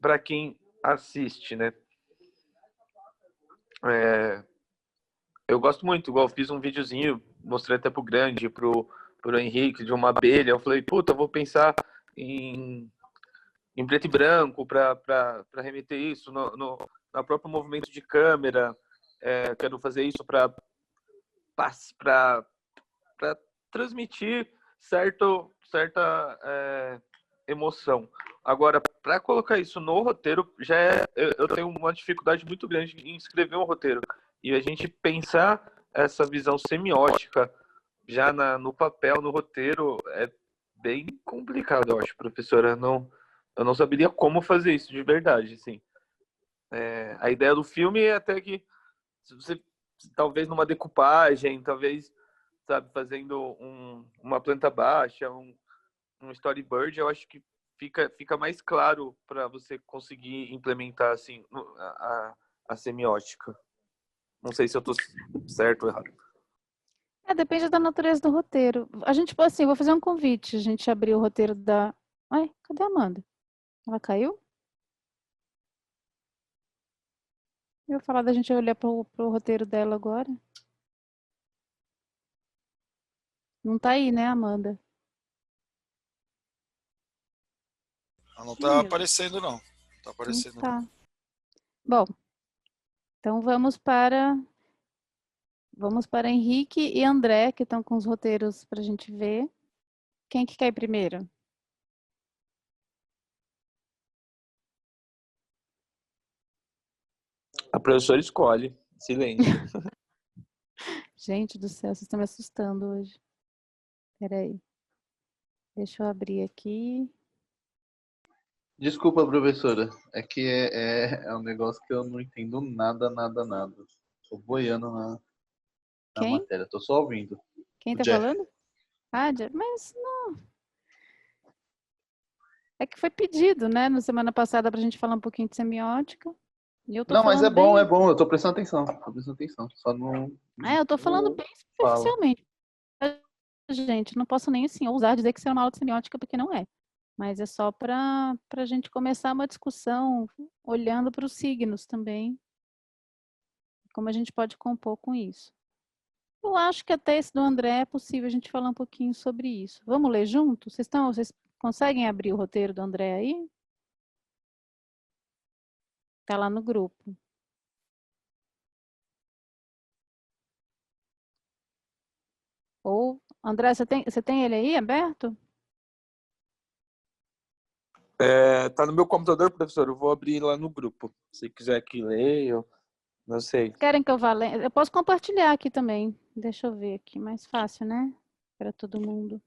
Speaker 4: para quem assiste, né? Eu gosto muito, igual eu fiz um videozinho, mostrei até pro Grande, pro Henrique, de uma abelha. Eu falei, puta, eu vou pensar em preto e branco para remeter isso no próprio movimento de câmera. Quero fazer isso para transmitir certa emoção. Agora, para colocar isso no roteiro, eu tenho uma dificuldade muito grande em escrever um roteiro. E a gente pensar essa visão semiótica já no papel, no roteiro, é bem complicado, eu acho, professora. Eu não saberia como fazer isso de verdade, assim. A ideia do filme é até que você, talvez numa decupagem, talvez, sabe, fazendo uma planta baixa, um storyboard, eu acho que fica mais claro para você conseguir implementar assim a semiótica. Não sei se eu tô certo ou errado.
Speaker 1: Depende da natureza do roteiro. A gente, assim, vou fazer um convite. A gente abriu o roteiro da... Ai, cadê a Amanda? Ela caiu? Eu ia falar da gente olhar pro roteiro dela agora. Não tá aí, né, Amanda?
Speaker 3: Ela não tá aparecendo, não. Tá aparecendo.
Speaker 1: Não tá. Bom, então vamos para Henrique e André, que estão com os roteiros para a gente ver. Quem que quer ir primeiro?
Speaker 4: A professora escolhe. Silêncio.
Speaker 1: Gente do céu, vocês estão me assustando hoje. Peraí. Deixa eu abrir aqui.
Speaker 8: Desculpa, professora. É que é um negócio que eu não entendo nada. Tô boiando na
Speaker 1: Quem?
Speaker 8: matéria. Tô só ouvindo.
Speaker 1: Quem
Speaker 8: O
Speaker 1: tá
Speaker 8: Jeff.
Speaker 1: falando? Ah, mas não. É que foi pedido, né, na semana passada para a gente falar um pouquinho de semiótica. E eu tô
Speaker 8: Não, mas
Speaker 1: falando
Speaker 8: é bom.
Speaker 1: bem...
Speaker 8: Eu tô prestando atenção. Só não.
Speaker 1: eu tô falando bem superficialmente. Gente, não posso nem assim ousar dizer que isso é uma aula de semiótica, porque não é. Mas é só para a gente começar uma discussão olhando para os signos também. Como a gente pode compor com isso. Eu acho que até esse do André é possível a gente falar um pouquinho sobre isso. Vamos ler junto? Vocês conseguem abrir o roteiro do André aí? Tá lá no grupo. Ou, André, você tem ele aí aberto?
Speaker 4: Tá no meu computador, professor. Eu vou abrir lá no grupo. Se quiser que leia, eu não sei.
Speaker 1: Querem que eu vá lendo? Eu posso compartilhar aqui também. Deixa eu ver aqui, mais fácil, né? Para todo mundo.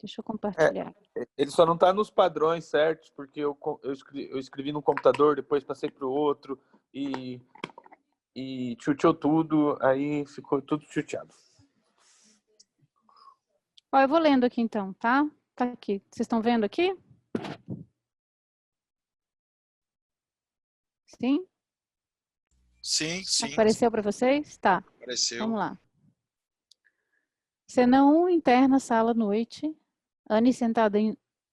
Speaker 1: Deixa eu compartilhar.
Speaker 4: Ele só não tá nos padrões certos, porque eu escrevi no computador, depois passei pro outro e chuteou tudo, aí ficou tudo chuteado.
Speaker 1: Ó, eu vou lendo aqui então, tá? Tá aqui. Vocês estão vendo aqui? Sim?
Speaker 3: Sim,
Speaker 1: Apareceu para vocês? Tá.
Speaker 3: apareceu.
Speaker 1: Vamos lá. Cena 1, interna, sala, noite. Anne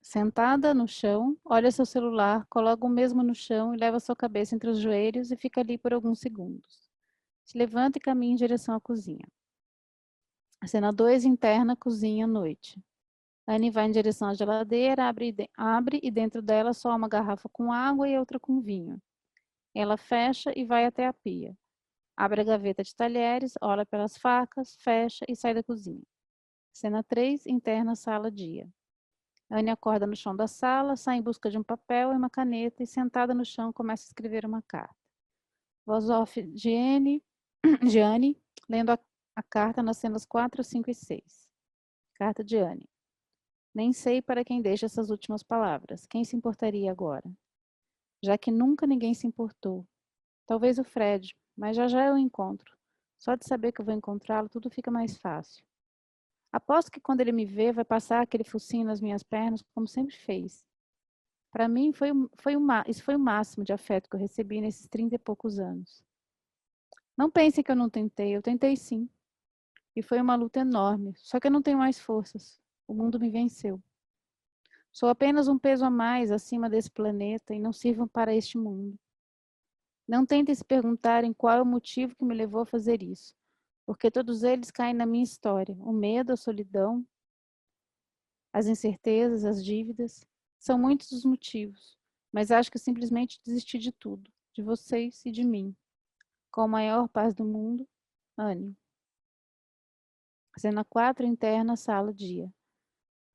Speaker 1: sentada no chão, olha seu celular, coloca o mesmo no chão e leva sua cabeça entre os joelhos e fica ali por alguns segundos. Se levanta e caminha em direção à cozinha. Cena 2, interna, cozinha, noite. Anne vai em direção à geladeira, abre e dentro dela só uma garrafa com água e outra com vinho. Ela fecha e vai até a pia. Abre a gaveta de talheres, olha pelas facas, fecha e sai da cozinha. Cena 3, interna, sala, dia. Anne acorda no chão da sala, sai em busca de um papel e uma caneta e, sentada no chão, começa a escrever uma carta. Voz off de Anne, lendo a carta nas cenas 4, 5 e 6. Carta de Anne. Nem sei para quem deixa essas últimas palavras. Quem se importaria agora? Já que nunca ninguém se importou. Talvez o Fred, mas já já eu encontro. Só de saber que eu vou encontrá-lo, tudo fica mais fácil. Aposto que quando ele me vê, vai passar aquele focinho nas minhas pernas, como sempre fez. Para mim, isso foi o máximo de afeto que eu recebi nesses 30 e poucos anos. Não pensem que eu não tentei, eu tentei sim. E foi uma luta enorme, só que eu não tenho mais forças. O mundo me venceu. Sou apenas um peso a mais acima desse planeta e não sirvo para este mundo. Não tentem se perguntarem qual é o motivo que me levou a fazer isso, porque todos eles caem na minha história. O medo, a solidão, as incertezas, as dívidas. São muitos os motivos, mas acho que eu simplesmente desisti de tudo, de vocês e de mim. Com a maior paz do mundo, Anne. Cena 4, interna, sala, dia.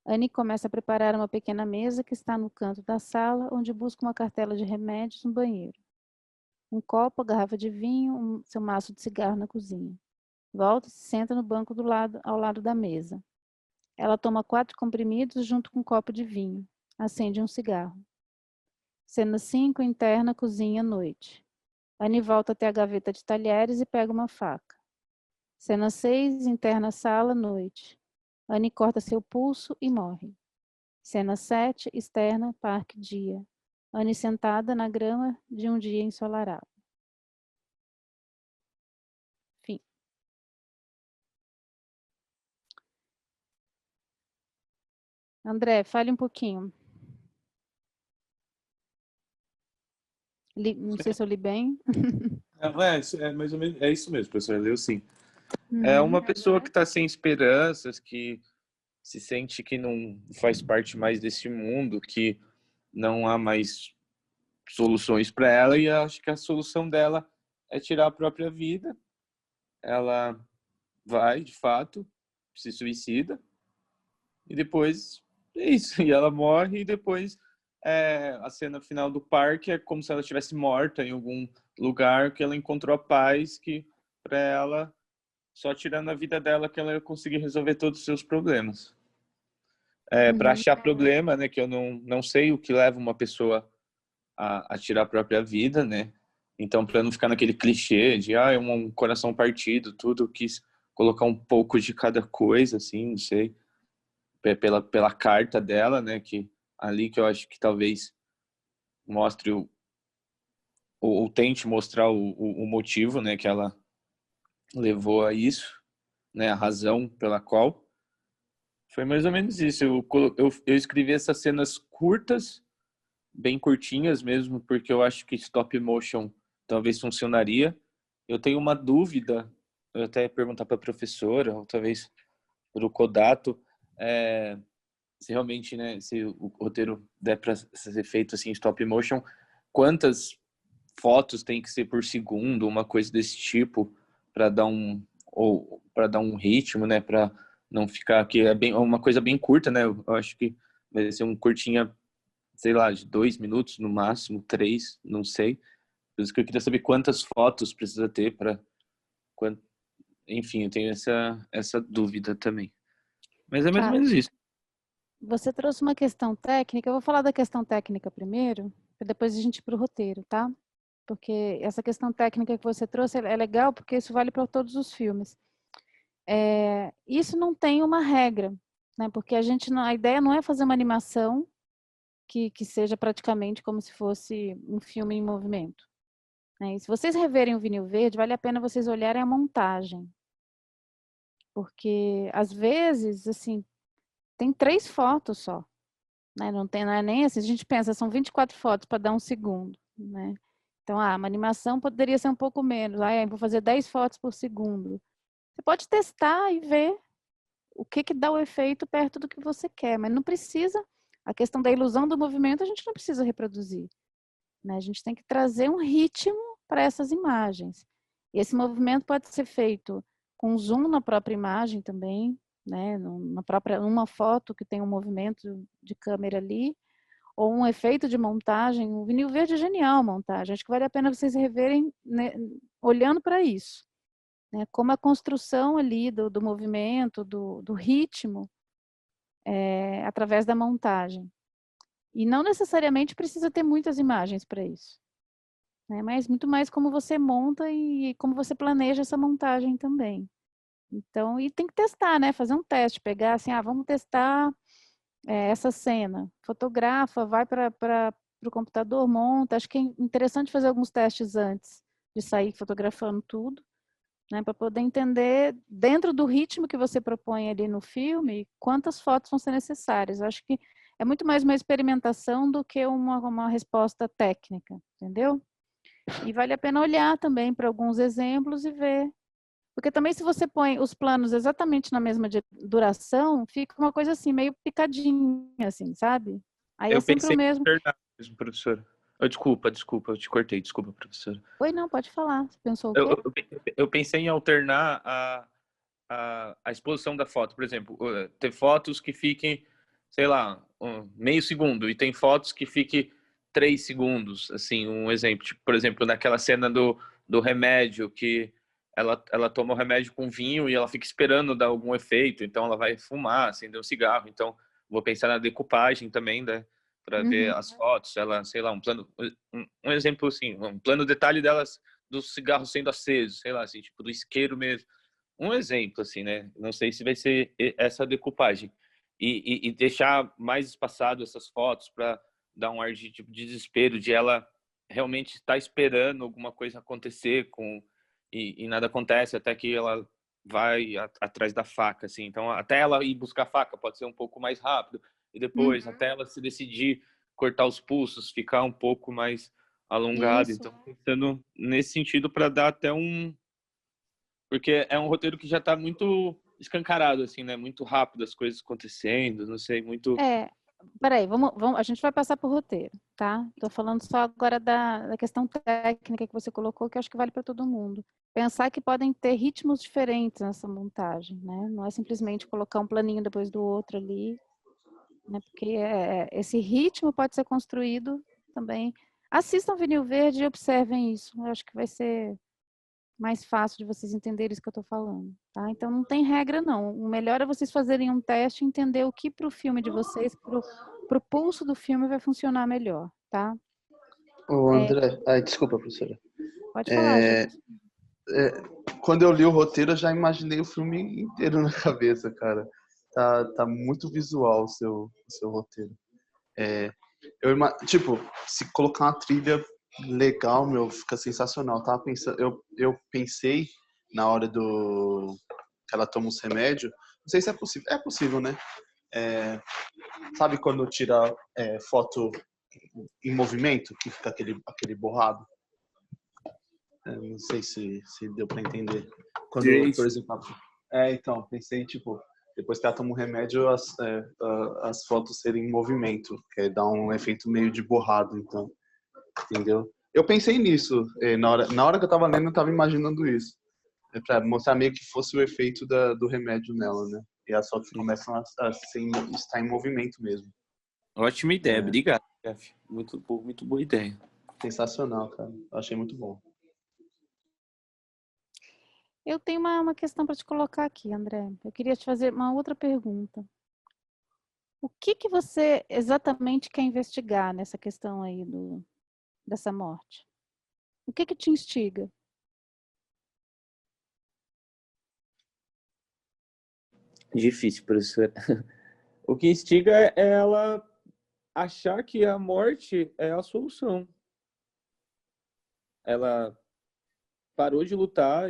Speaker 1: Anne começa a preparar uma pequena mesa que está no canto da sala, onde busca uma cartela de remédios no banheiro. Um copo, a garrafa de vinho, seu maço de cigarro na cozinha. Volta e se senta no banco ao lado da mesa. Ela toma 4 comprimidos junto com um copo de vinho. Acende um cigarro. Cena 5, interna, cozinha, noite. Anne volta até a gaveta de talheres e pega uma faca. Cena 6, interna, sala, noite. Anne corta seu pulso e morre. Cena 7, externa, parque, dia. Anne sentada na grama de um dia ensolarado. Fim. André, fale um pouquinho. Não sei se eu li bem.
Speaker 4: É mais ou menos, é isso mesmo, professor. Leu sim. É uma pessoa que está sem esperanças, que se sente que não faz parte mais desse mundo, que não há mais soluções para ela, e acho que a solução dela é tirar a própria vida. Ela vai, de fato, se suicida, e depois é isso. E ela morre, e depois a cena final do parque é como se ela estivesse morta em algum lugar, que ela encontrou a paz, que para ela, só tirando a vida dela, que ela ia conseguir resolver todos os seus problemas. Para achar problema, né, que eu não sei o que leva uma pessoa a tirar a própria vida, né? Então, para não ficar naquele clichê de é um coração partido, tudo, eu quis colocar um pouco de cada coisa, assim, não sei, pela carta dela, né? Que ali que eu acho que talvez mostre ou tente mostrar o motivo, né? Que ela levou a isso, né? A razão pela qual. Foi mais ou menos isso. Eu escrevi essas cenas curtas, bem curtinhas mesmo, porque eu acho que stop motion talvez funcionaria. Eu tenho uma dúvida, eu até ia perguntar para a professora, ou talvez para o Kodato, se realmente, né, se o roteiro der para ser feito assim, stop motion, quantas fotos tem que ser por segundo, uma coisa desse tipo, para dar um ritmo, né, para não ficar que é uma coisa bem curta, né? Eu acho que vai ser um curtinha, sei lá, de 2 minutos, no máximo 3, não sei. Por isso que eu queria saber quantas fotos precisa ter para... Enfim, eu tenho essa dúvida também. Mas é mais ou
Speaker 1: Cara,
Speaker 4: menos isso.
Speaker 1: você trouxe uma questão técnica, eu vou falar da questão técnica primeiro, para depois a gente ir para o roteiro, tá? Porque essa questão técnica que você trouxe é legal, porque isso vale para todos os filmes. Isso não tem uma regra, né? Porque a ideia não é fazer uma animação que seja praticamente como se fosse um filme em movimento, né? E se vocês reverem o Vinil Verde, vale a pena vocês olharem a montagem. Porque, às vezes, assim, tem 3 fotos só, né? Não é nem assim, a gente pensa, são 24 fotos para dar 1 segundo, né? Então, uma animação poderia ser um pouco menos. Eu vou fazer 10 fotos por segundo. Você pode testar e ver o que dá o efeito perto do que você quer, mas não precisa, a questão da ilusão do movimento a gente não precisa reproduzir, né? A gente tem que trazer um ritmo para essas imagens. E esse movimento pode ser feito com zoom na própria imagem também, né? Numa foto que tem um movimento de câmera ali, ou um efeito de montagem. O Vinil Verde é genial a montagem, acho que vale a pena vocês reverem, né, olhando para isso, né? Como a construção ali do movimento, do ritmo, através da montagem. E não necessariamente precisa ter muitas imagens para isso, né? Mas muito mais como você monta e como você planeja essa montagem também. Então, e tem que testar, né? Fazer um teste, pegar assim, vamos testar essa cena. Fotografa, vai para o computador, monta. Acho que é interessante fazer alguns testes antes de sair fotografando tudo, né, para poder entender, dentro do ritmo que você propõe ali no filme, quantas fotos vão ser necessárias. Acho que é muito mais uma experimentação do que uma resposta técnica, entendeu? E vale a pena olhar também para alguns exemplos e ver. Porque também se você põe os planos exatamente na mesma duração, fica uma coisa assim, meio picadinha, assim, sabe? Aí é
Speaker 4: Eu
Speaker 1: sempre o
Speaker 4: pensei em
Speaker 1: mesmo.
Speaker 4: alternar mesmo, professora. Desculpa, eu te cortei, desculpa, professora.
Speaker 1: Oi, não, pode falar. Você pensou o quê?
Speaker 4: Eu pensei em alternar a exposição da foto. Por exemplo, ter fotos que fiquem, sei lá, meio segundo, e tem fotos que fiquem 3 segundos, assim, um exemplo. Tipo, por exemplo, naquela cena do remédio, que ela toma o remédio com vinho e ela fica esperando dar algum efeito, então ela vai fumar, acender um cigarro. Então, vou pensar na decupagem também, né? Para ver as fotos, ela, sei lá, um exemplo assim, um plano detalhe delas, do cigarro sendo aceso, sei lá, assim, tipo do isqueiro mesmo. Um exemplo, assim, né? Não sei se vai ser essa decupagem. E deixar mais espaçado essas fotos para dar um ar de tipo de desespero, de ela realmente estar esperando alguma coisa acontecer e nada acontece, até que ela vai atrás da faca, assim. Então, até ela ir buscar a faca pode ser um pouco mais rápido, e depois, até ela se decidir cortar os pulsos, ficar um pouco mais alongado.
Speaker 1: Isso.
Speaker 4: Então, pensando nesse sentido para dar até porque é um roteiro que já está muito escancarado, assim, né? Muito rápido as coisas acontecendo, não sei, muito...
Speaker 1: Peraí, a gente vai passar por roteiro, tá? Estou falando só agora da questão técnica que você colocou, que eu acho que vale para todo mundo. Pensar que podem ter ritmos diferentes nessa montagem, né? Não é simplesmente colocar um planinho depois do outro ali, né? Porque esse ritmo pode ser construído também. Assistam Vinil Verde e observem isso. Eu acho que vai ser mais fácil de vocês entenderem isso que eu estou falando, tá? Então não tem regra não. O melhor é vocês fazerem um teste e entender o que para o filme de vocês, para o pulso do filme vai funcionar melhor, tá?
Speaker 8: Ô, André, desculpa, professora.
Speaker 1: Pode falar, gente.
Speaker 8: Quando eu li o roteiro, eu já imaginei o filme inteiro na cabeça, cara. Tá muito visual o seu roteiro. Tipo, se colocar uma trilha legal, meu, fica sensacional. Eu pensei na hora que ela toma os remédios, não sei se é possível. É possível, né? Sabe quando tira foto em movimento, que fica aquele borrado? Não sei se deu para entender. Quando, por exemplo, então, pensei, tipo, depois que ela toma um remédio, as fotos serem em movimento, que dá um efeito meio de borrado, então, entendeu? Eu pensei nisso, na hora que eu tava lendo, eu tava imaginando isso, para mostrar meio que fosse o efeito do remédio nela, né? E as fotos começam a estar em movimento mesmo.
Speaker 4: Ótima ideia,
Speaker 8: É.
Speaker 4: obrigado, Jeff. Muito boa ideia.
Speaker 8: Sensacional, cara. Eu achei muito bom.
Speaker 1: Eu tenho uma questão para te colocar aqui, André. Eu queria te fazer uma outra pergunta. O que você exatamente quer investigar nessa questão aí dessa morte? O que te instiga?
Speaker 4: Difícil, professor. O que instiga é ela achar que a morte é a solução. Ela parou de lutar,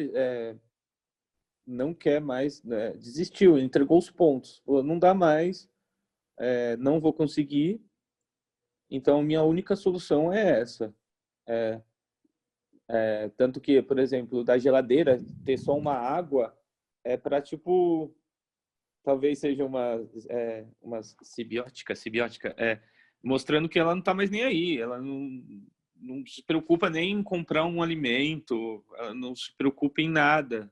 Speaker 4: não quer mais, né, desistiu, entregou os pontos. Falou, não dá mais, não vou conseguir, então minha única solução é essa. Tanto que, por exemplo, da geladeira, ter só uma água é para, tipo, talvez seja uma simbiótica, mostrando que ela não está mais nem aí, ela não se preocupa nem em comprar um alimento, ela não se preocupa em nada.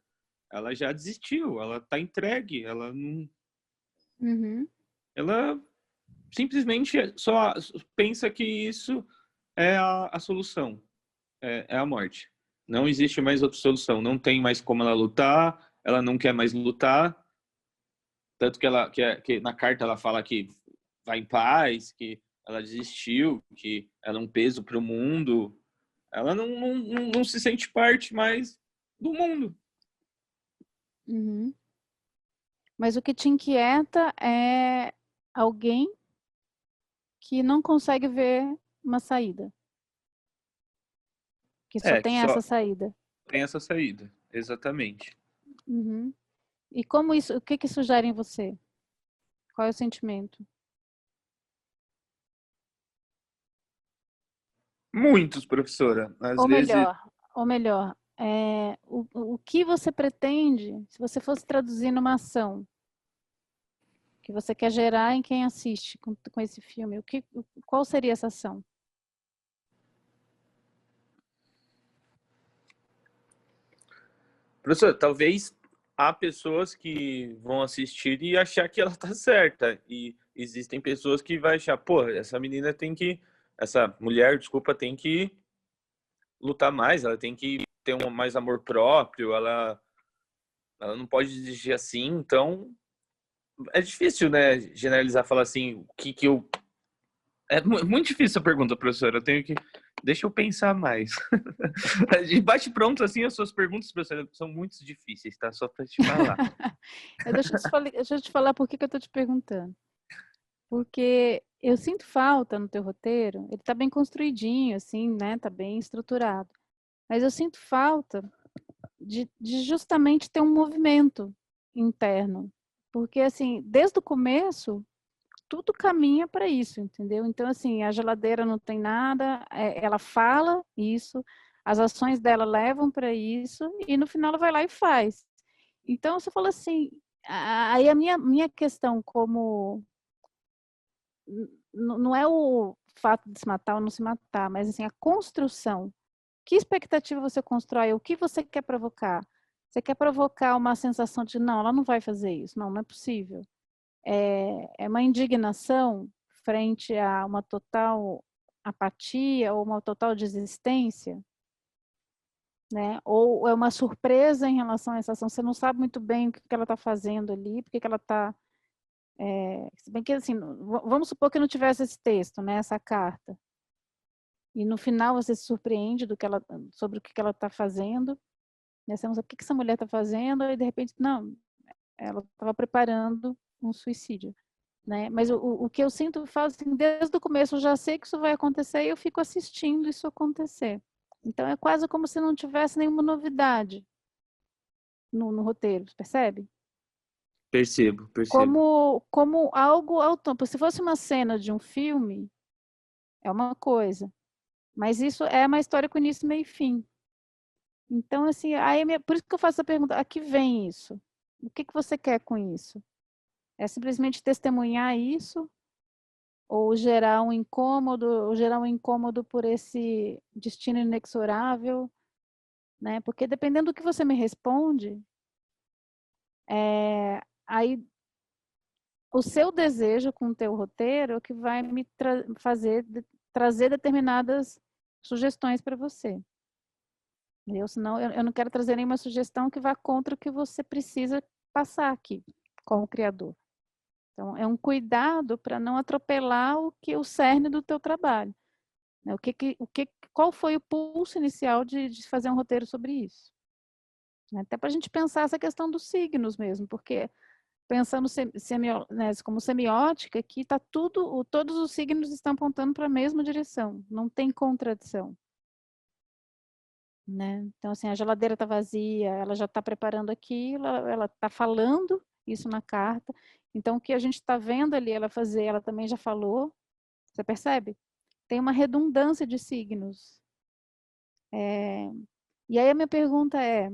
Speaker 4: Ela já desistiu, ela está entregue, ela não,
Speaker 1: Uhum.
Speaker 4: ela simplesmente só pensa que isso é a solução, é a morte. Não existe mais outra solução, não tem mais como ela lutar, ela não quer mais lutar, tanto que na carta ela fala que vai em paz, que ela desistiu, que ela é um peso para o mundo. Ela não se sente parte mais do mundo.
Speaker 1: Uhum. Mas o que te inquieta é alguém que não consegue ver uma saída. Que só
Speaker 4: Que
Speaker 1: tem
Speaker 4: só
Speaker 1: essa saída.
Speaker 4: tem essa saída, exatamente.
Speaker 1: Uhum. E o que isso gera em você? Qual é o sentimento?
Speaker 4: Muitos, professora. Às
Speaker 1: Ou
Speaker 4: vezes,
Speaker 1: melhor, o que você pretende, se você fosse traduzir numa ação, que você quer gerar em quem assiste com esse filme, qual seria essa ação?
Speaker 4: professora, talvez há pessoas que vão assistir e achar que ela tá certa. E existem pessoas que vai achar, pô, essa mulher, desculpa, tem que lutar mais, ela tem que ter mais amor próprio, ela não pode exigir assim, então é difícil, né, generalizar, falar assim, o que eu... É muito difícil a pergunta, professora, deixa eu pensar mais. De bate pronto, assim, as suas perguntas, professora, são muito difíceis, tá? Só para te falar.
Speaker 1: Deixa eu te falar por que eu estou te perguntando. Porque eu sinto falta no teu roteiro, ele está bem construidinho, assim, né? Tá bem estruturado. Mas eu sinto falta de justamente ter um movimento interno. Porque, assim, desde o começo, tudo caminha para isso, entendeu? Então, assim, a geladeira não tem nada, ela fala isso, as ações dela levam para isso, e no final ela vai lá e faz. Então, você fala assim, aí a minha questão como não é o fato de se matar ou não se matar, mas assim, a construção. Que expectativa você constrói? O que você quer provocar? Você quer provocar uma sensação de, não, ela não vai fazer isso, não é possível. É uma indignação frente a uma total apatia ou uma total desistência, né? Ou é uma surpresa em relação a essa ação, você não sabe muito bem o que ela está fazendo ali, porque que ela está... se bem que, assim, vamos supor que não tivesse esse texto, né, essa carta, e no final você se surpreende sobre o que ela está fazendo, né? Você não sabe o que essa mulher está fazendo, e de repente, não, ela estava preparando um suicídio. Né? Mas o que eu sinto falta, assim, desde o começo eu já sei que isso vai acontecer e eu fico assistindo isso acontecer. Então é quase como se não tivesse nenhuma novidade no roteiro, percebe?
Speaker 4: Percebo.
Speaker 1: Como algo autônomo. Se fosse uma cena de um filme, é uma coisa. Mas isso é uma história com início, meio e fim. Então, assim, por isso que eu faço a pergunta, a que vem isso? O que você quer com isso? É simplesmente testemunhar isso? Ou gerar um incômodo por esse destino inexorável, né? Porque dependendo do que você me responde, aí o seu desejo com o teu roteiro é o que vai me trazer determinadas sugestões para você. Senão eu não quero trazer nenhuma sugestão que vá contra o que você precisa passar aqui, como criador. Então, é um cuidado para não atropelar o cerne do teu trabalho. Qual foi o pulso inicial de fazer um roteiro sobre isso? Até para a gente pensar essa questão dos signos mesmo, porque pensando como semiótica, aqui tá todos os signos estão apontando para a mesma direção, não tem contradição. Né? Então, assim, a geladeira está vazia, ela já está preparando aquilo, ela está falando isso na carta. Então, o que a gente está vendo ali ela fazer, ela também já falou. Você percebe? Tem uma redundância de signos. E aí a minha pergunta é,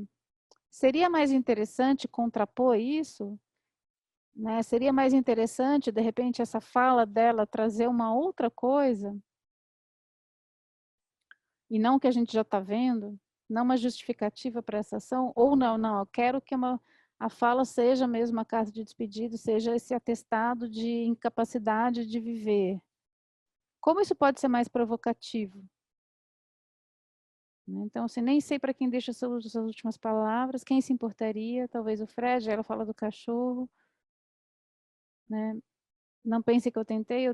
Speaker 1: seria mais interessante contrapor isso? Né? Seria mais interessante, de repente, essa fala dela trazer uma outra coisa? E não o que a gente já está vendo? Não uma justificativa para essa ação? Ou não, eu quero que a fala seja mesmo a carta de despedido, seja esse atestado de incapacidade de viver. Como isso pode ser mais provocativo? Então, assim, nem sei para quem deixa suas últimas palavras, quem se importaria, talvez o Fred, ela fala do cachorro. Né? Não pense que eu tentei,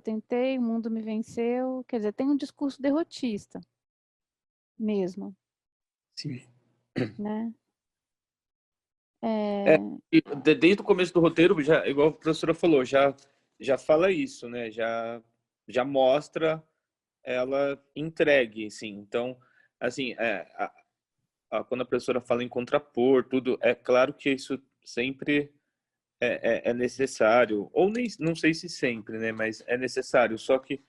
Speaker 1: o mundo me venceu. Quer dizer, tem um discurso derrotista mesmo.
Speaker 4: Sim.
Speaker 1: Né?
Speaker 4: E desde o começo do roteiro, já, igual a professora falou, já fala isso, né? Já mostra ela entregue, assim. Então, assim, quando a professora fala em contrapor, tudo, é claro que isso sempre é necessário, ou nem, não sei se sempre, né? Mas é necessário. Só que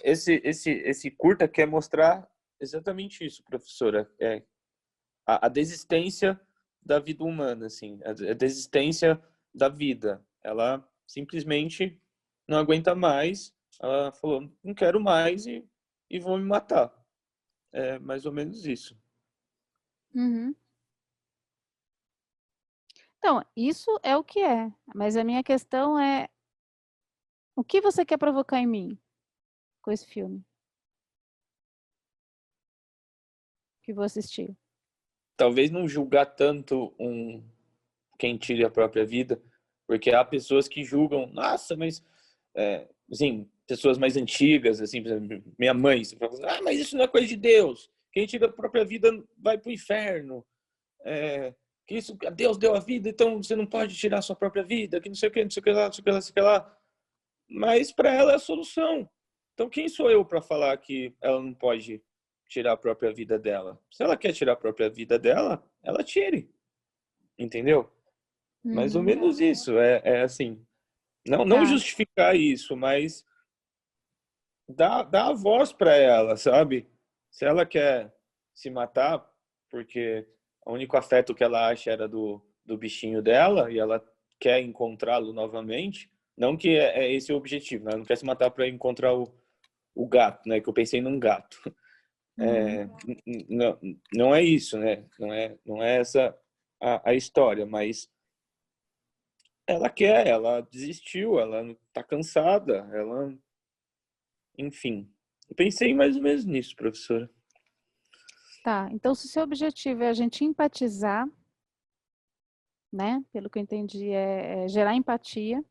Speaker 4: esse curta quer mostrar exatamente isso, professora. A desistência da vida humana, assim, a desistência da vida. Ela simplesmente não aguenta mais. Ela falou, não quero mais e vou me matar. É mais ou menos isso.
Speaker 1: Uhum. Então, isso é o que é. Mas a minha questão é, o que você quer provocar em mim com esse filme? Que vou assistir.
Speaker 4: Talvez não julgar tanto quem tire a própria vida, porque há pessoas que julgam, nossa, mas assim, pessoas mais antigas, assim, por exemplo, minha mãe, você fala, mas isso não é coisa de Deus. Quem tira a própria vida vai para o inferno. Que isso, Deus deu a vida, então você não pode tirar a sua própria vida, que não sei o que, não sei o que lá, não sei o que lá, não sei o que lá. Mas para ela é a solução. Então quem sou eu para falar que ela não pode tirar a própria vida dela? Se ela quer tirar a própria vida dela, ela tire. Entendeu? Mais ou menos isso. É assim. Não justificar isso, mas dar a voz para ela, sabe? Se ela quer se matar, porque o único afeto que ela acha era do bichinho dela e ela quer encontrá-lo novamente, não que é esse o objetivo, né? Ela não quer se matar para encontrar o gato, né? Que eu pensei num gato. Não é isso, né? Não é essa a história, mas ela desistiu, ela tá cansada, enfim. Eu pensei mais ou menos nisso, professora.
Speaker 1: Tá, então se o seu objetivo é a gente empatizar, né? Pelo que eu entendi, é gerar empatia,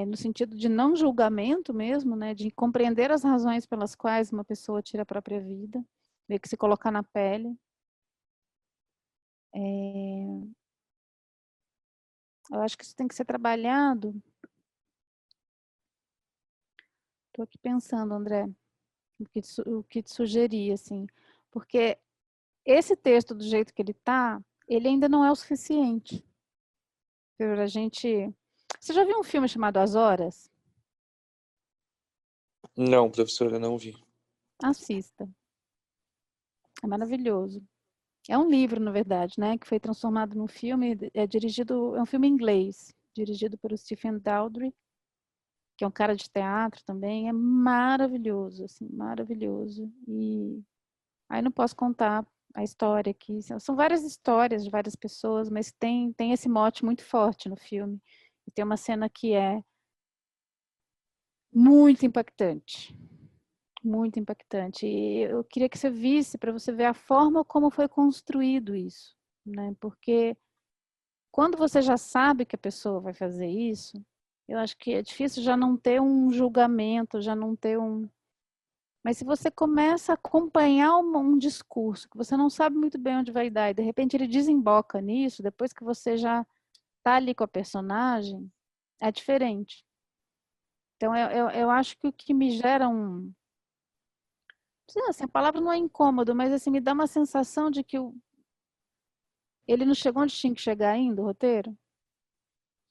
Speaker 1: no sentido de não julgamento mesmo, né? De compreender as razões pelas quais uma pessoa tira a própria vida, meio que se colocar na pele. Eu acho que isso tem que ser trabalhado. Estou aqui pensando, André, o que te sugerir, assim, porque esse texto, do jeito que ele está, ele ainda não é o suficiente para a gente... Você já viu um filme chamado As Horas?
Speaker 4: Não, professora, não vi.
Speaker 1: Assista. É maravilhoso. É um livro, na verdade, né, que foi transformado num filme, é um filme inglês, dirigido pelo Stephen Daldry, que é um cara de teatro também, é maravilhoso, assim, maravilhoso. E aí não posso contar a história aqui. São várias histórias de várias pessoas, mas tem esse mote muito forte no filme. E tem uma cena que é muito impactante. Muito impactante. E eu queria que você visse, para você ver a forma como foi construído isso, né? Porque quando você já sabe que a pessoa vai fazer isso, eu acho que é difícil já não ter um julgamento, já não ter um... Mas se você começa a acompanhar um discurso que você não sabe muito bem onde vai dar, e de repente ele desemboca nisso, depois que você já está ali com a personagem, é diferente. Então, eu acho que o que me gera um... Assim, a palavra não é incômodo, mas assim, me dá uma sensação de que ele não chegou onde tinha que chegar ainda, o roteiro.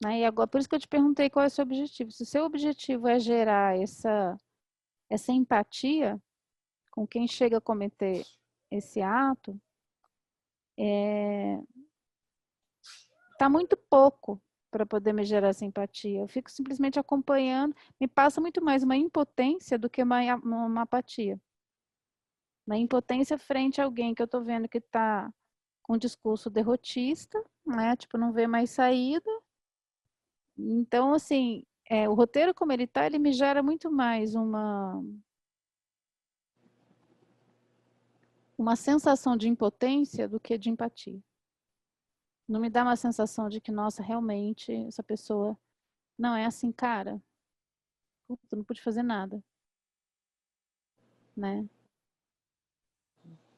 Speaker 1: Né? E agora, por isso que eu te perguntei qual é o seu objetivo. Se o seu objetivo é gerar essa empatia com quem chega a cometer esse ato, tá muito pouco para poder me gerar essa empatia. Eu fico simplesmente acompanhando, me passa muito mais uma impotência do que uma apatia. Uma impotência frente a alguém que eu estou vendo que está com um discurso derrotista, né? Tipo, não vê mais saída. Então, assim, o roteiro como ele está, ele me gera muito mais uma sensação de impotência do que de empatia. Não me dá uma sensação de que, nossa, realmente, essa pessoa não é assim, cara. Puta, não pude fazer nada. Né?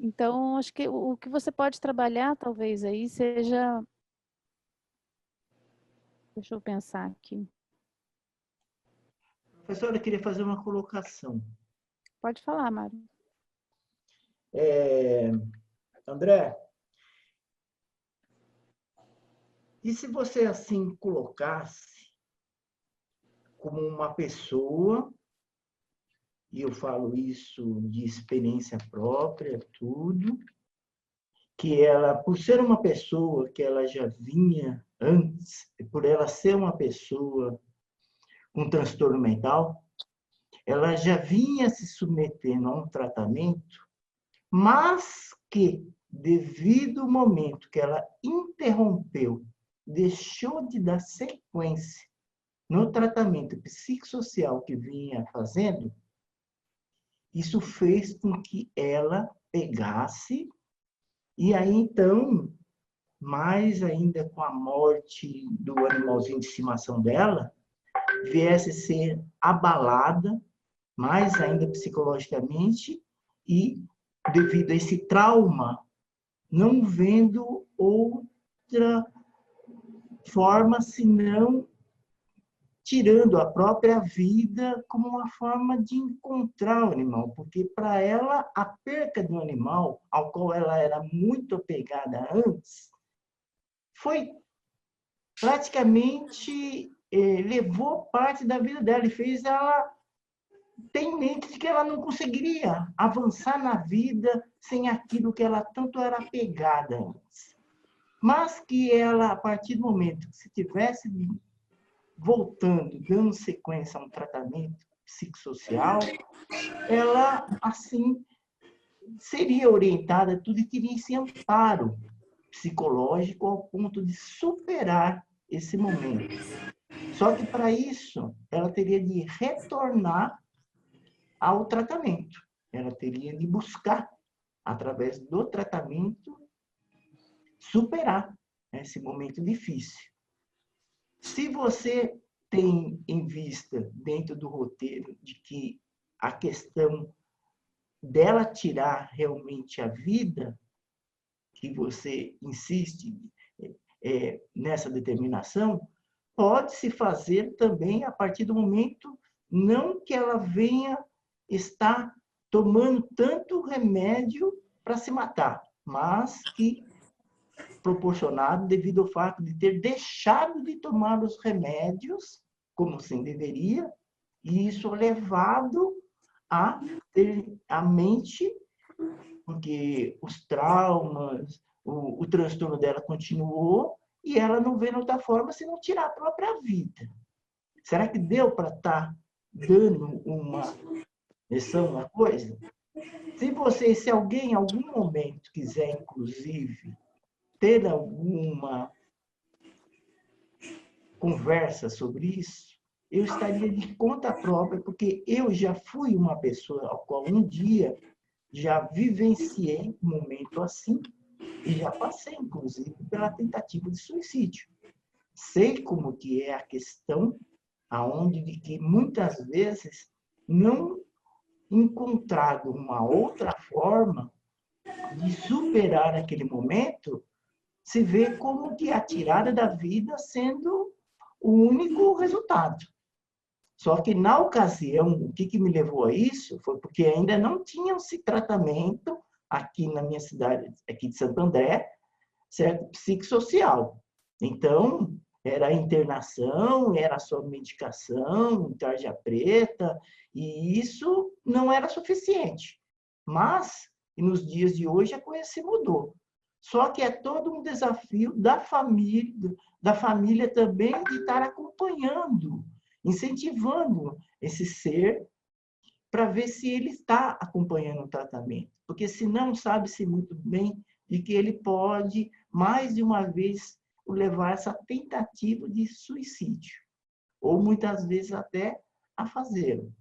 Speaker 1: Então, acho que o que você pode trabalhar, talvez, aí seja... Deixa eu pensar aqui.
Speaker 9: Professora, eu queria fazer uma colocação.
Speaker 1: Pode falar, Mário.
Speaker 9: André, e se você assim colocasse como uma pessoa, e eu falo isso de experiência própria, tudo, que ela, por ser uma pessoa que ela já vinha antes, por ela ser uma pessoa com transtorno mental, ela já vinha se submetendo a um tratamento, mas que, devido ao momento que ela interrompeu, deixou de dar sequência no tratamento psicossocial que vinha fazendo, isso fez com que ela pegasse, e aí então, mais ainda com a morte do animalzinho de estimação dela, viesse a ser abalada, mais ainda psicologicamente, e devido a esse trauma, não vendo outra forma senão tirando a própria vida como uma forma de encontrar o animal, porque para ela a perca do animal, ao qual ela era muito apegada antes, foi praticamente levou parte da vida dela e fez ela ter em mente de que ela não conseguiria avançar na vida sem aquilo que ela tanto era apegada antes. Mas que ela, a partir do momento que se tivesse voltando, dando sequência a um tratamento psicossocial, ela, assim, seria orientada tudo e teria esse amparo psicológico ao ponto de superar esse momento. Só que, para isso, ela teria de retornar ao tratamento. Ela teria de buscar, através do tratamento, superar esse momento difícil. Se você tem em vista, dentro do roteiro, de que a questão dela tirar realmente a vida, que você insiste nessa determinação, pode-se fazer também a partir do momento, não que ela venha estar tomando tanto remédio para se matar, mas que proporcionado devido ao fato de ter deixado de tomar os remédios, como sim deveria, e isso levado a ter a mente, porque os traumas, o transtorno dela continuou, e ela não vê outra forma senão tirar a própria vida. Será que deu para estar dando uma lição, uma coisa? Se alguém em algum momento quiser, inclusive, ter alguma conversa sobre isso, eu estaria de conta própria, porque eu já fui uma pessoa ao qual um dia já vivenciei um momento assim e já passei, inclusive, pela tentativa de suicídio. Sei como que é a questão, aonde de que muitas vezes não encontrado uma outra forma de superar aquele momento, se vê como que a tirada da vida sendo o único resultado. Só que, na ocasião, o que me levou a isso foi porque ainda não tinha-se tratamento aqui na minha cidade, aqui de Santo André, certo? Psicossocial. Então, era internação, era só medicação, tarja preta, e isso não era suficiente. Mas, nos dias de hoje, a coisa se mudou. Só que é todo um desafio da família também de estar acompanhando, incentivando esse ser para ver se ele está acompanhando o tratamento. Porque senão sabe-se muito bem de que ele pode, mais de uma vez, levar essa tentativa de suicídio. Ou muitas vezes até a fazê-lo.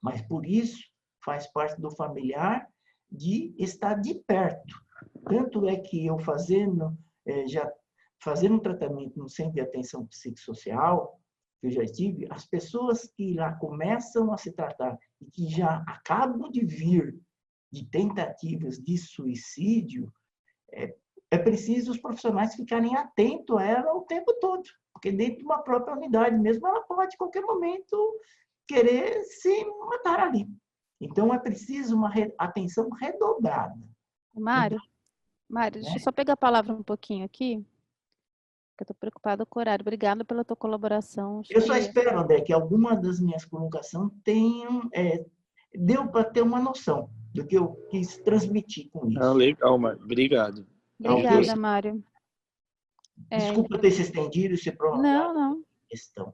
Speaker 9: Mas por isso faz parte do familiar de estar de perto. Tanto é que eu fazendo um tratamento no centro de atenção psicossocial, que eu já tive, as pessoas que lá começam a se tratar e que já acabam de vir de tentativas de suicídio, é preciso os profissionais ficarem atentos a ela o tempo todo, porque dentro de uma própria unidade mesmo, ela pode, a qualquer momento, querer se matar ali. Então, é preciso uma atenção redobrada.
Speaker 1: Mário, deixa eu só pegar a palavra um pouquinho aqui, porque eu estou preocupada com o horário. Obrigada pela tua colaboração.
Speaker 9: Eu só espero, André, que alguma das minhas colocações deu para ter uma noção do que eu quis transmitir com isso.
Speaker 10: Não, legal, Mário. Obrigado.
Speaker 1: Obrigada, Mário.
Speaker 9: Desculpa ter se estendido e se prolongado.
Speaker 1: Não.
Speaker 9: Questão.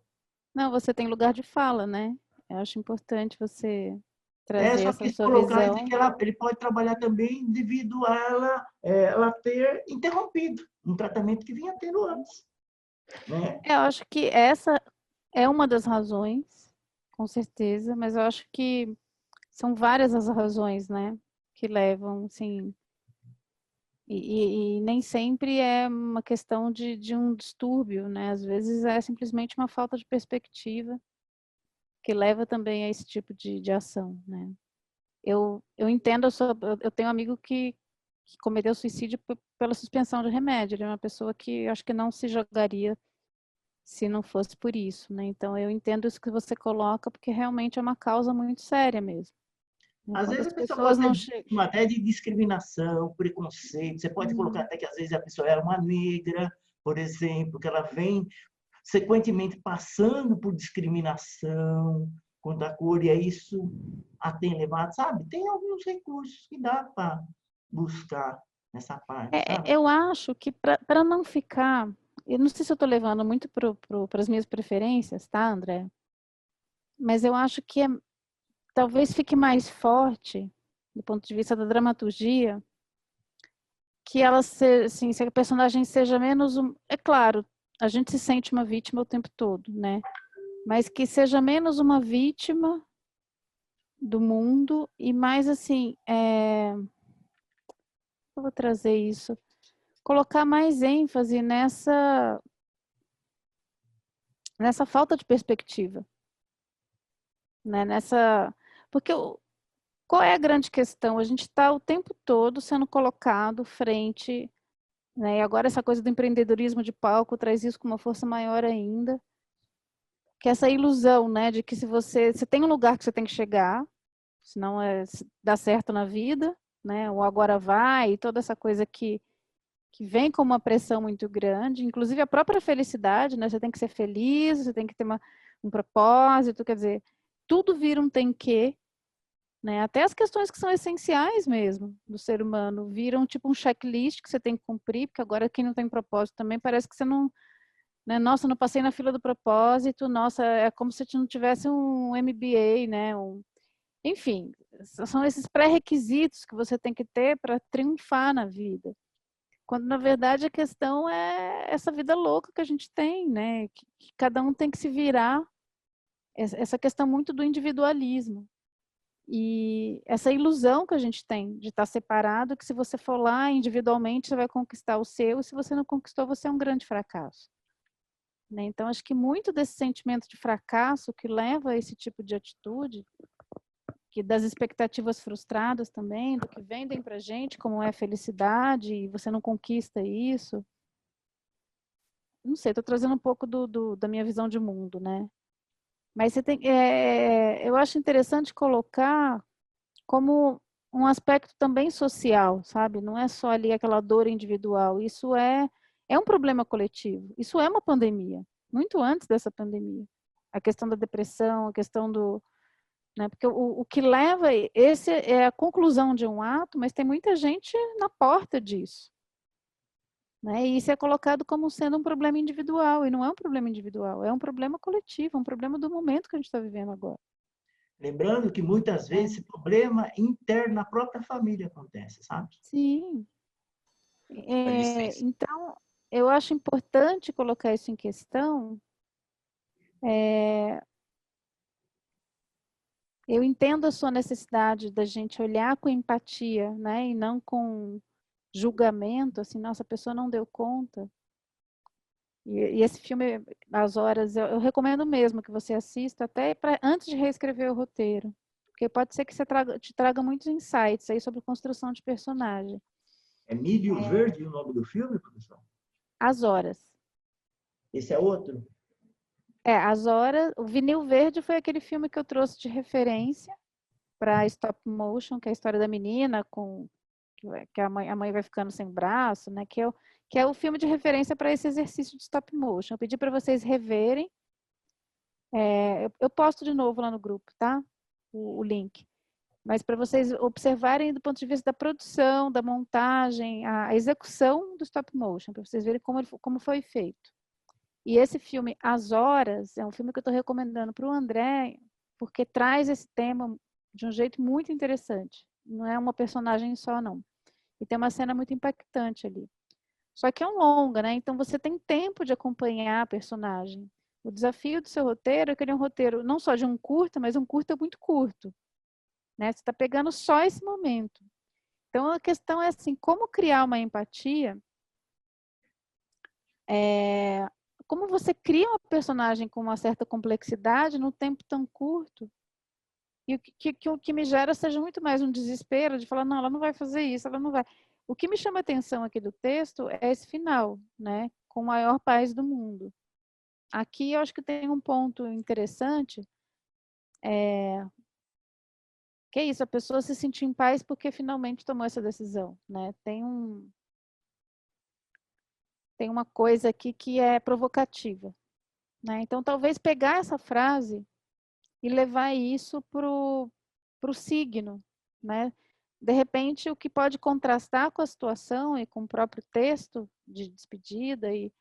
Speaker 1: Não, você tem lugar de fala, né? Eu acho importante você trazer
Speaker 9: só
Speaker 1: essa sua visão.
Speaker 9: Que ele pode trabalhar também devido a ela ter interrompido um tratamento que vinha tendo antes. Né?
Speaker 1: Eu acho que essa é uma das razões, com certeza, mas eu acho que são várias as razões, né, que levam, assim, e nem sempre é uma questão de um distúrbio, né, às vezes é simplesmente uma falta de perspectiva que leva também a esse tipo de ação, né. Eu entendo, eu tenho um amigo que cometeu suicídio pela suspensão de remédio, ele é uma pessoa que acho que não se jogaria se não fosse por isso, né? Então, eu entendo isso que você coloca, porque realmente é uma causa muito séria mesmo.
Speaker 9: Às vezes a pessoa não chega até de discriminação, preconceito. Você pode colocar até que às vezes a pessoa era uma negra, por exemplo, que ela vem sequentemente passando por discriminação quanto à cor, e aí isso a tem levado, sabe? Tem alguns recursos que dá para buscar nessa parte.
Speaker 1: Eu acho que para não ficar, eu não sei se eu estou levando muito para as minhas preferências, tá, André? Mas eu acho que talvez fique mais forte, do ponto de vista da dramaturgia, que ela assim, se a personagem seja menos... É claro, a gente se sente uma vítima o tempo todo, né? Mas que seja menos uma vítima do mundo e mais assim... Eu vou trazer isso. Colocar mais ênfase nessa falta de perspectiva. Né? Porque qual é a grande questão? A gente está o tempo todo sendo colocado frente, né? E agora essa coisa do empreendedorismo de palco traz isso com uma força maior ainda, que é essa ilusão, né, de que se você tem um lugar que você tem que chegar, senão dá certo na vida, né? O agora vai, e toda essa coisa que vem com uma pressão muito grande, inclusive a própria felicidade, né? Você tem que ser feliz, você tem que ter um propósito, quer dizer, tudo vira um tem que, né? Até as questões que são essenciais mesmo do ser humano viram tipo um checklist que você tem que cumprir, porque agora quem não tem propósito também parece que você não, né? Nossa, não passei na fila do propósito, nossa, é como se não tivesse um MBA, né? enfim, são esses pré-requisitos que você tem que ter para triunfar na vida. Quando, na verdade, a questão é essa vida louca que a gente tem, né? Que cada um tem que se virar. Essa questão muito do individualismo. E essa ilusão que a gente tem de estar separado, que se você for lá individualmente, você vai conquistar o seu, e se você não conquistou, você é um grande fracasso. Né? Então, acho que muito desse sentimento de fracasso que leva a esse tipo de atitude, que das expectativas frustradas também, do que vendem pra gente, como é felicidade, e você não conquista isso. Não sei, estou trazendo um pouco da minha visão de mundo, né? Mas você tem, eu acho interessante colocar como um aspecto também social, sabe? Não é só ali aquela dor individual. Isso é um problema coletivo. Isso é uma pandemia, muito antes dessa pandemia. A questão da depressão, a questão do... Né? Porque o que leva... Esse é a conclusão de um ato, mas tem muita gente na porta disso. Né? E isso é colocado como sendo um problema individual, e não é um problema individual, é um problema coletivo, um problema do momento que a gente está vivendo agora.
Speaker 9: Lembrando que muitas vezes esse problema interno na própria família acontece, sabe?
Speaker 1: Sim.
Speaker 2: Dá licença.
Speaker 1: Então, eu acho importante colocar isso em questão. Eu entendo a sua necessidade da gente olhar com empatia, né? E não com julgamento, assim, nossa, a pessoa não deu conta. E esse filme, As Horas, eu recomendo mesmo que você assista, até antes de reescrever o roteiro. Porque pode ser que te traga muitos insights aí sobre construção de personagem.
Speaker 9: É Milho Verde o nome do filme, professor?
Speaker 1: As Horas.
Speaker 9: Esse é outro?
Speaker 1: As Horas. O Vinil Verde foi aquele filme que eu trouxe de referência para stop motion, que é a história da menina que a mãe vai ficando sem braço, né? Que é o filme de referência para esse exercício de stop motion. Eu pedi para vocês reverem. Eu posto de novo lá no grupo, tá? O link. Mas para vocês observarem do ponto de vista da produção, da montagem, a execução do stop motion, para vocês verem como foi feito. E esse filme, As Horas, é um filme que eu estou recomendando para o André, porque traz esse tema de um jeito muito interessante. Não é uma personagem só, não. E tem uma cena muito impactante ali. Só que é um longa, né? Então você tem tempo de acompanhar a personagem. O desafio do seu roteiro é que ele é um roteiro não só de um curta, mas um curta muito curto. Né? Você está pegando só esse momento. Então a questão é assim, como criar uma empatia? Como você cria uma personagem com uma certa complexidade num tempo tão curto? E o que me gera seja muito mais um desespero de falar, não, ela não vai fazer isso, ela não vai. O que me chama a atenção aqui do texto é esse final, né? Com o maior paz do mundo. Aqui eu acho que tem um ponto interessante, que é isso, a pessoa se sentir em paz porque finalmente tomou essa decisão, né? Tem uma coisa aqui que é provocativa, né? Então talvez pegar essa frase e levar isso para o signo, né? De repente, o que pode contrastar com a situação e com o próprio texto de despedida, e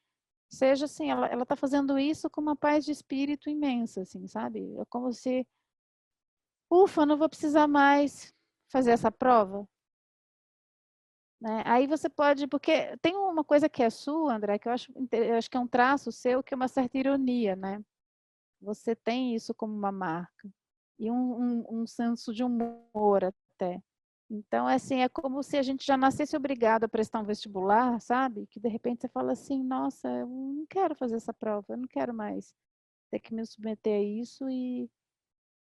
Speaker 1: seja assim, ela está fazendo isso com uma paz de espírito imensa, assim, sabe? É como se, ufa, não vou precisar mais fazer essa prova. Né? Aí você pode, porque tem uma coisa que é sua, André, que eu acho que é um traço seu, que é uma certa ironia, né? Você tem isso como uma marca. E um senso de humor até. Então, assim, é como se a gente já nascesse obrigado a prestar um vestibular, sabe? Que de repente você fala assim, nossa, eu não quero fazer essa prova, eu não quero mais ter que me submeter a isso. E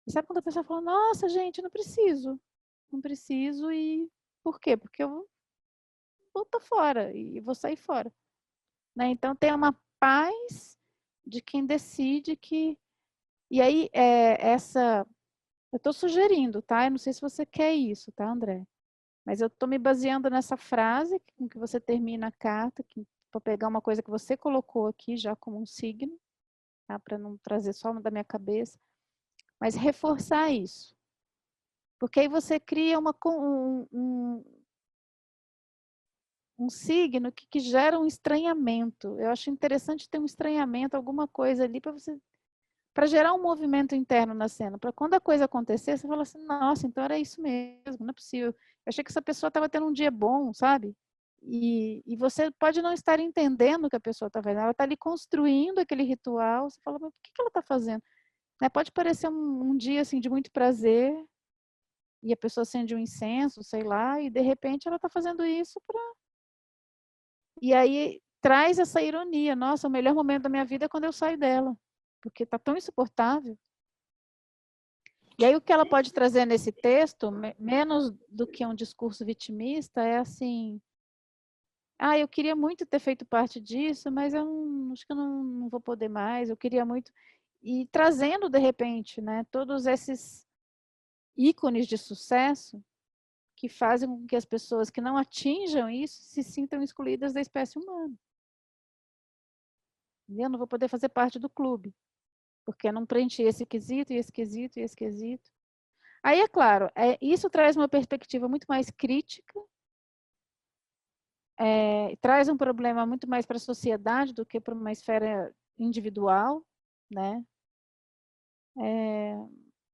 Speaker 1: sabe quando a pessoa fala, nossa, gente, não preciso. Não preciso e... Por quê? Porque eu vou estar fora e vou sair fora. Né? Então, tem uma paz de quem decide que... E aí, eu estou sugerindo, tá? Eu não sei se você quer isso, tá, André? Mas eu estou me baseando nessa frase com que você termina a carta, para pegar uma coisa que você colocou aqui já como um signo, tá? Para não trazer só uma da minha cabeça, mas reforçar isso. Porque aí você cria um signo que gera um estranhamento. Eu acho interessante ter um estranhamento, alguma coisa ali, para para gerar um movimento interno na cena, para quando a coisa acontecer, você fala assim, nossa, então era isso mesmo, não é possível. Eu achei que essa pessoa estava tendo um dia bom, sabe? E você pode não estar entendendo o que a pessoa está fazendo, ela está ali construindo aquele ritual, você fala, mas o que ela está fazendo? Né? Pode parecer um dia assim, de muito prazer, e a pessoa acende um incenso, sei lá, e de repente ela está fazendo isso para... E aí traz essa ironia, nossa, o melhor momento da minha vida é quando eu saio dela, porque está tão insuportável. E aí o que ela pode trazer nesse texto, menos do que um discurso vitimista, é assim, eu queria muito ter feito parte disso, mas eu acho que eu não vou poder mais, eu queria muito... E trazendo, de repente, né, todos esses ícones de sucesso que fazem com que as pessoas que não atinjam isso se sintam excluídas da espécie humana. Eu não vou poder fazer parte do clube, porque eu não preenchi esse quesito, e esse quesito, e esse quesito. Aí, é claro, isso traz uma perspectiva muito mais crítica, traz um problema muito mais para a sociedade do que para uma esfera individual, né?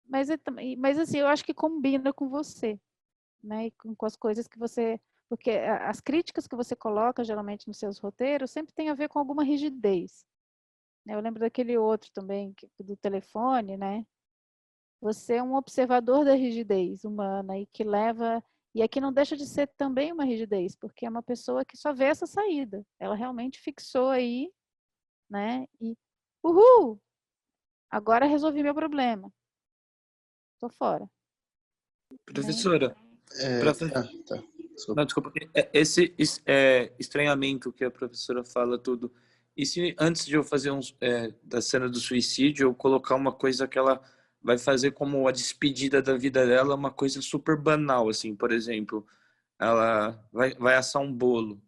Speaker 1: Mas assim, eu acho que combina com você, né? E com as coisas que você... Porque as críticas que você coloca, geralmente, nos seus roteiros, sempre tem a ver com alguma rigidez. Eu lembro daquele outro também, do telefone, né? Você é um observador da rigidez humana e que leva... E aqui não deixa de ser também uma rigidez, porque é uma pessoa que só vê essa saída. Ela realmente fixou aí, né? E, uhul! Agora resolvi meu problema. Tô fora.
Speaker 4: Professora,
Speaker 8: Tá. Desculpa.
Speaker 4: não, desculpa. Esse estranhamento que a professora fala tudo, e se antes de eu fazer da cena do suicídio, eu colocar uma coisa que ela vai fazer como a despedida da vida dela, uma coisa super banal, assim, por exemplo, ela vai assar um bolo.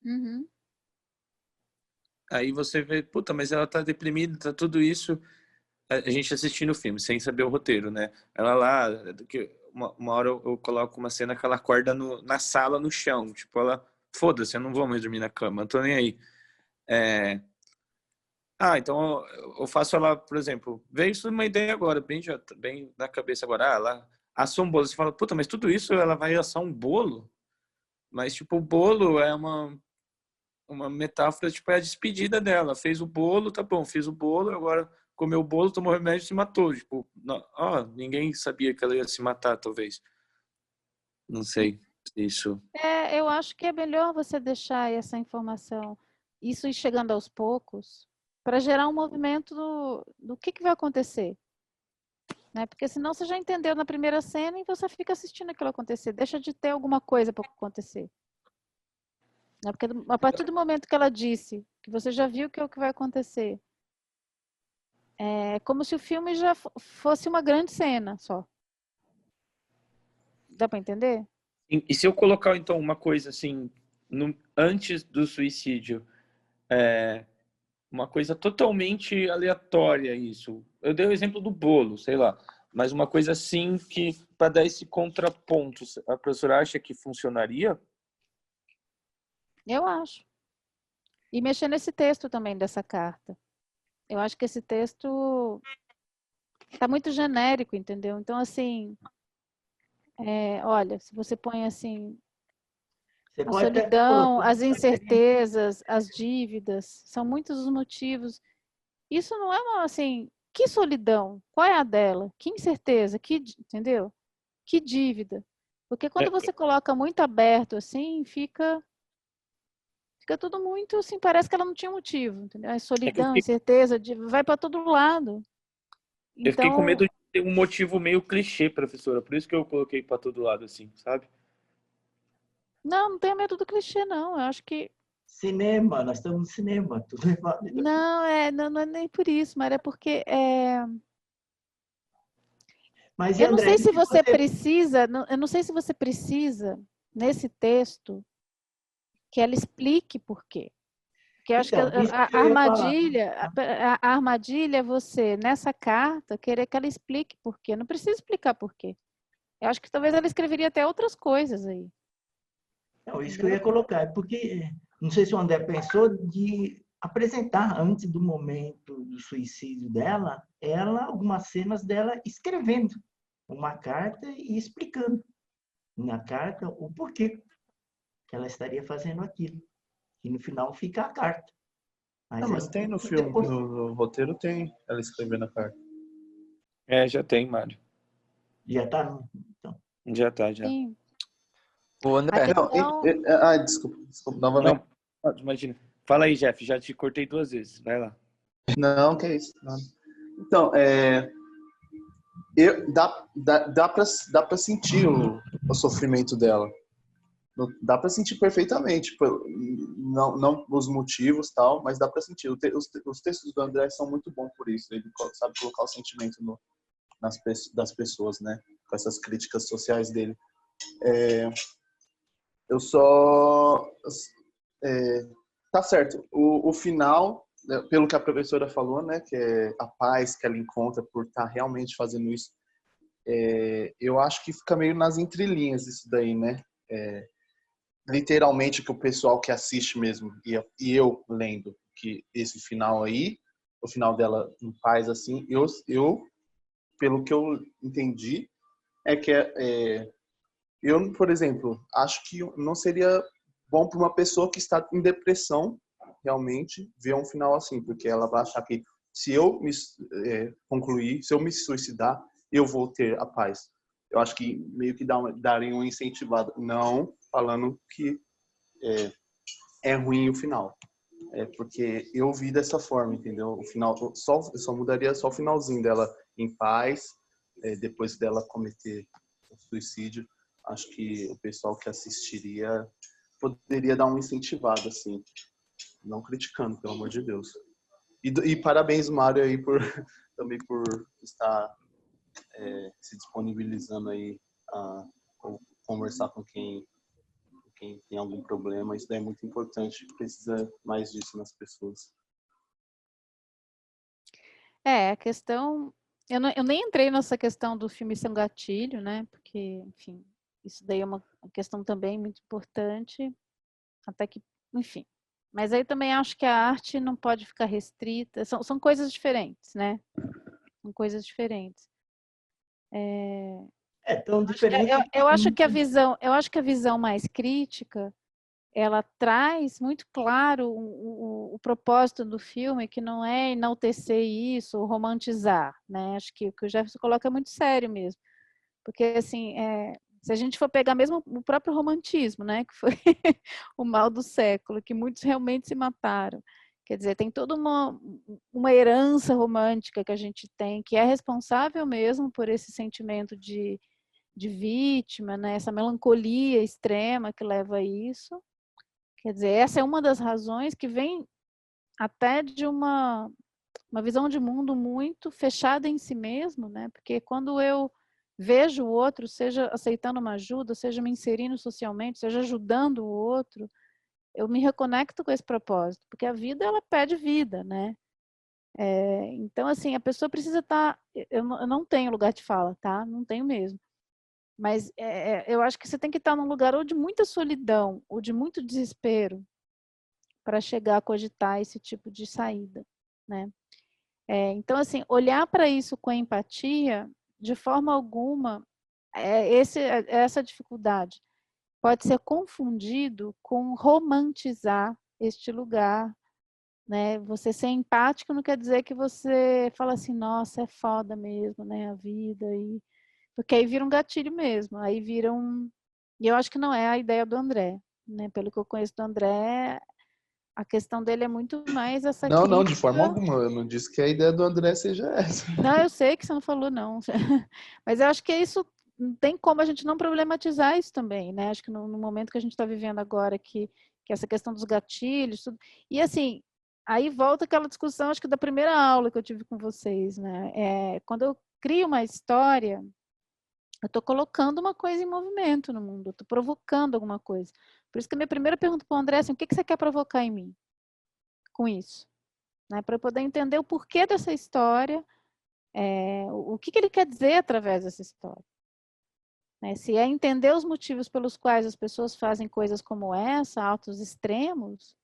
Speaker 1: Uhum.
Speaker 4: Aí você vê, puta, mas ela tá deprimida, tá tudo isso, a gente assistindo o filme, sem saber o roteiro, né? Ela lá, uma hora eu coloco uma cena que ela acorda na sala, no chão, tipo, ela, foda-se, eu não vou mais dormir na cama, não tô nem aí. Então eu faço ela, por exemplo, veio isso uma ideia agora, bem na cabeça agora, ela assou um bolo, você fala, puta, mas tudo isso ela vai assar um bolo? Mas, tipo, o bolo é uma metáfora, tipo, é a despedida dela. Fez o bolo, tá bom, fiz o bolo, agora comeu o bolo, tomou remédio e se matou. Tipo, ninguém sabia que ela ia se matar, talvez. Não sei isso.
Speaker 1: Eu acho que é melhor você deixar essa informação, isso ir chegando aos poucos, para gerar um movimento do que vai acontecer. Né? Porque senão você já entendeu na primeira cena e você fica assistindo aquilo acontecer. Deixa de ter alguma coisa para acontecer. Né? Porque a partir do momento que ela disse que você já viu que é o que vai acontecer, é como se o filme já fosse uma grande cena só. Dá para entender?
Speaker 4: E se eu colocar, então, uma coisa assim, antes do suicídio, uma coisa totalmente aleatória isso. Eu dei o exemplo do bolo, sei lá, mas uma coisa assim que, para dar esse contraponto, a professora acha que funcionaria?
Speaker 1: Eu acho. E mexer nesse texto também dessa carta. Eu acho que esse texto está muito genérico, entendeu? Então, assim, olha, se você põe assim,
Speaker 9: Você
Speaker 1: a
Speaker 9: pode até
Speaker 1: solidão,
Speaker 9: colocar
Speaker 1: as incertezas, as dívidas, são muitos os motivos. Isso não é assim, que solidão? Qual é a dela? Que incerteza? Entendeu? Que dívida? Porque quando você coloca muito aberto assim, fica tudo muito assim, parece que ela não tinha motivo, entendeu? Solidão, incerteza, vai para todo lado.
Speaker 4: Eu fiquei com
Speaker 1: Então,
Speaker 4: medo de ter um motivo meio clichê, professora, por isso que eu coloquei para todo lado assim, sabe?
Speaker 1: não tenho medo do clichê, não. Eu acho que
Speaker 9: cinema, nós estamos no cinema. Tudo é válido.
Speaker 1: não é nem por isso, mas é porque
Speaker 9: Mas,
Speaker 1: eu não
Speaker 9: André,
Speaker 1: sei se você precisa, eu não sei se você precisa nesse texto que ela explique por quê. Porque eu acho que a armadilha é você, nessa carta, querer que ela explique por quê. Não precisa explicar por quê. Eu acho que talvez ela escreveria até outras coisas aí.
Speaker 9: Não, isso que eu ia colocar, porque não sei se o André pensou de apresentar, antes do momento do suicídio dela, algumas cenas dela escrevendo uma carta e explicando na carta o porquê que ela estaria fazendo aquilo. E no final fica a carta.
Speaker 8: Mas tem no filme,
Speaker 9: depois,
Speaker 8: no roteiro tem ela escrevendo a carta.
Speaker 4: Já tem, Mário.
Speaker 9: já está. Então.
Speaker 4: Já tá, já.
Speaker 1: Sim.
Speaker 2: O André,
Speaker 8: Não, desculpa, novamente.
Speaker 4: Não, imagina. Fala aí, Jeff, já te cortei 2 vezes. Vai lá.
Speaker 8: Não, que é isso. Não. Então, dá pra sentir o sofrimento dela. Dá pra sentir perfeitamente. Não os motivos tal, mas dá pra sentir. Os textos do André são muito bons por isso. Ele sabe colocar o sentimento das pessoas, né? Com essas críticas sociais dele. Eu só... tá certo. O final, pelo que a professora falou, né, que é a paz que ela encontra por estar realmente fazendo isso, eu acho que fica meio nas entrelinhas isso daí, né? Literalmente que o pessoal que assiste mesmo, e eu lendo que esse final aí, o final dela em paz assim, eu pelo que eu entendi, eu, por exemplo, acho que não seria bom para uma pessoa que está em depressão realmente ver um final assim, porque ela vai achar que se eu me concluir, se eu me suicidar, eu vou ter a paz. Eu acho que meio que darem uma incentivada, não falando que é ruim o final, porque eu vi dessa forma, entendeu? O final, eu só mudaria só o finalzinho dela em paz, depois dela cometer o suicídio. Acho que o pessoal que assistiria poderia dar uma incentivada, assim, não criticando, pelo amor de Deus. E parabéns, Mário, aí também por estar se disponibilizando aí a conversar com quem tem algum problema. Isso daí é muito importante, precisa mais disso nas pessoas.
Speaker 1: A questão... Eu nem entrei nessa questão do filme ser um gatilho, né? Porque, enfim, isso daí é uma questão também muito importante, até que, enfim. Mas aí também acho que a arte não pode ficar restrita, são coisas diferentes, né? São coisas diferentes.
Speaker 9: Tão diferente.
Speaker 1: Eu acho que a visão mais crítica, ela traz muito claro o propósito do filme, que não é enaltecer isso, ou romantizar, né? Acho que o que o Jefferson coloca é muito sério mesmo. Porque, assim, se a gente for pegar mesmo o próprio romantismo, né? Que foi o mal do século, que muitos realmente se mataram. Quer dizer, tem toda uma herança romântica que a gente tem, que é responsável mesmo por esse sentimento de vítima, né? Essa melancolia extrema que leva a isso. Quer dizer, essa é uma das razões que vem até de uma visão de mundo muito fechada em si mesmo, né? Porque quando eu vejo o outro, seja aceitando uma ajuda, seja me inserindo socialmente, seja ajudando o outro, eu me reconecto com esse propósito, porque a vida, ela pede vida, né? Então, assim, a pessoa precisa estar... Eu não tenho lugar de fala, tá? Não tenho mesmo. Mas eu acho que você tem que estar num lugar ou de muita solidão, ou de muito desespero, para chegar a cogitar esse tipo de saída, né? Então, assim, olhar para isso com empatia, de forma alguma, essa dificuldade pode ser confundido com romantizar este lugar, né? Você ser empático não quer dizer que você fala assim, nossa, é foda mesmo, né, a vida, porque aí vira um gatilho mesmo, aí vira e eu acho que não é a ideia do André, né? Pelo que eu conheço do André, a questão dele é muito mais essa
Speaker 8: Não,
Speaker 1: crítica...
Speaker 8: não, de forma alguma. Eu não disse que a ideia do André seja essa.
Speaker 1: Não, eu sei que você não falou, não. Mas eu acho que isso não tem como a gente não problematizar isso também, né? Acho que no momento que a gente está vivendo agora, que essa questão dos gatilhos, tudo... E assim, aí volta aquela discussão, acho que da primeira aula que eu tive com vocês, né? Quando eu crio uma história, eu estou colocando uma coisa em movimento no mundo, estou provocando alguma coisa. Por isso que a minha primeira pergunta para o André é assim, o que você quer provocar em mim com isso? Né? Para eu poder entender o porquê dessa história, o que ele quer dizer através dessa história. Né? Se é entender os motivos pelos quais as pessoas fazem coisas como essa, atos extremos,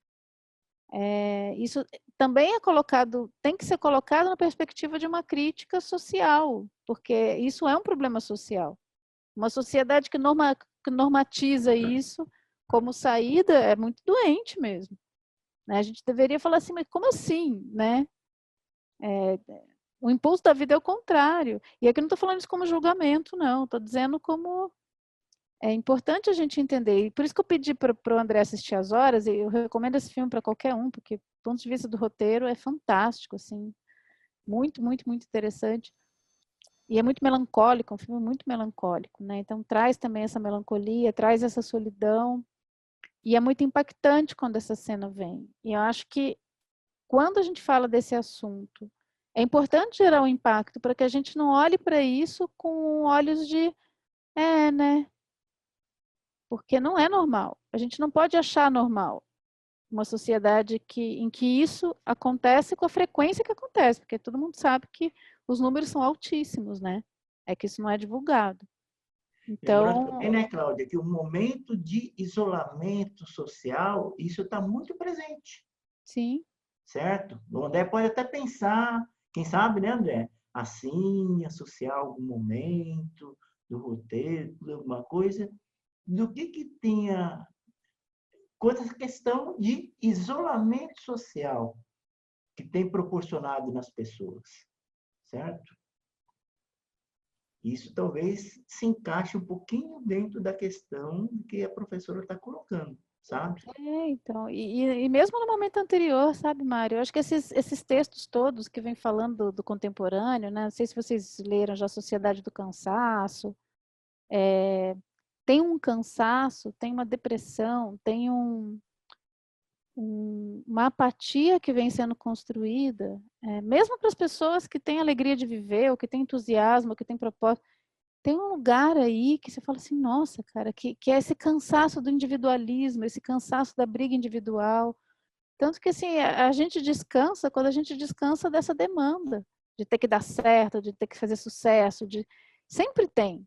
Speaker 1: Isso também é colocado, tem que ser colocado na perspectiva de uma crítica social, porque isso é um problema social. Uma sociedade que normatiza isso como saída é muito doente mesmo, né? A gente deveria falar assim, mas como assim, né? O impulso da vida é o contrário. E aqui eu não estou falando isso como julgamento, não. Estou dizendo como é importante a gente entender. E por isso que eu pedi para o André assistir As Horas, e eu recomendo esse filme para qualquer um, porque do ponto de vista do roteiro é fantástico, assim, muito, muito, muito interessante. E é muito melancólico, um filme muito melancólico, né? Então traz também essa melancolia, traz essa solidão, e é muito impactante quando essa cena vem. E eu acho que quando a gente fala desse assunto, é importante gerar um impacto para que a gente não olhe para isso com olhos de né? Porque não é normal. A gente não pode achar normal uma sociedade em que isso acontece com a frequência que acontece, porque todo mundo sabe que os números são altíssimos, né? É que isso não é divulgado.
Speaker 9: Lembrando também,
Speaker 1: Então,
Speaker 9: né, Cláudia, que o momento de isolamento social, isso está muito presente,
Speaker 1: sim,
Speaker 9: certo? O André pode até pensar, quem sabe, né, André? Assim, associar algum momento do roteiro, alguma coisa, do que tenha coisa, essa questão de isolamento social que tem proporcionado nas pessoas, certo? Isso talvez se encaixe um pouquinho dentro da questão que a professora está colocando, sabe?
Speaker 1: então, e mesmo no momento anterior, sabe, Mário? Eu acho que esses textos todos que vêm falando do contemporâneo, né? Não sei se vocês leram já Sociedade do Cansaço, tem um cansaço, tem uma depressão, tem uma apatia que vem sendo construída, mesmo para as pessoas que têm alegria de viver, ou que têm entusiasmo, ou que têm propósito, tem um lugar aí que você fala assim, nossa, cara, que é esse cansaço do individualismo, esse cansaço da briga individual. Tanto que assim, a gente descansa quando a gente descansa dessa demanda, de ter que dar certo, de ter que fazer sucesso, sempre tem.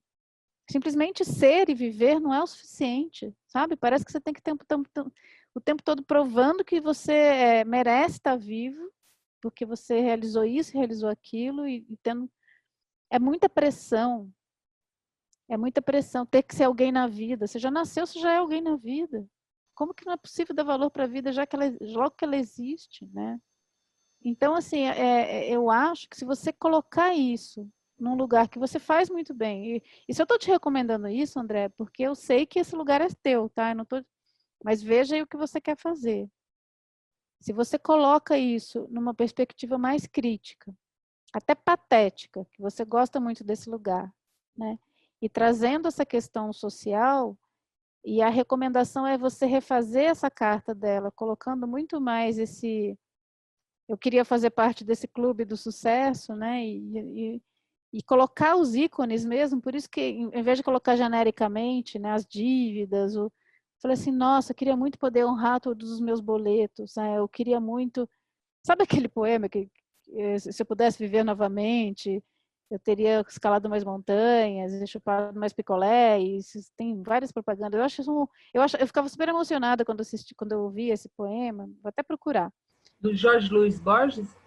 Speaker 1: Simplesmente ser e viver não é o suficiente, sabe? Parece que você tem que ter o tempo todo provando que você merece estar vivo, porque você realizou isso, realizou aquilo, e tendo... É muita pressão. É muita pressão ter que ser alguém na vida. Você já nasceu, você já é alguém na vida. Como que não é possível dar valor para a vida logo que ela existe, né? Então, assim, eu acho que se você colocar isso num lugar que você faz muito bem, e se eu estou te recomendando isso, André, porque eu sei que esse lugar é teu, tá? Eu não tô, mas veja aí o que você quer fazer. Se você coloca isso numa perspectiva mais crítica, até patética, que você gosta muito desse lugar, né? E trazendo essa questão social, e a recomendação é você refazer essa carta dela, colocando muito mais eu queria fazer parte desse clube do sucesso, né? E colocar os ícones mesmo, por isso que, em vez de colocar genericamente, né, as dívidas, falei assim, nossa, eu queria muito poder honrar todos os meus boletos, né? Eu queria muito... Sabe aquele poema que se eu pudesse viver novamente, eu teria escalado mais montanhas, chupado mais picolé, e tem várias propagandas. Eu ficava super emocionada quando eu ouvia esse poema, vou até procurar.
Speaker 7: Do Jorge Luiz Borges?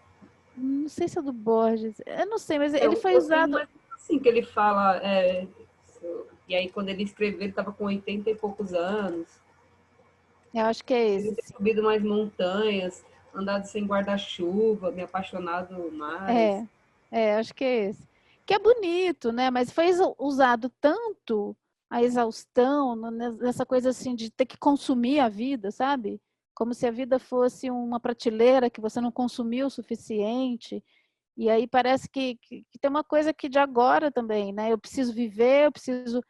Speaker 1: Não sei se é do Borges, eu não sei, mas ele foi usado...
Speaker 7: Assim que ele fala, e aí quando ele escreveu, ele estava com 80 e poucos anos.
Speaker 1: Eu acho que é esse.
Speaker 7: Ele ter subido mais montanhas, andado sem guarda-chuva, me apaixonado mais.
Speaker 1: Acho que é esse. Que é bonito, né? Mas foi usado tanto a exaustão, nessa coisa assim de ter que consumir a vida, sabe? Como se a vida fosse uma prateleira que você não consumiu o suficiente. E aí parece que tem uma coisa que de agora também, né? Eu preciso viver, eu preciso...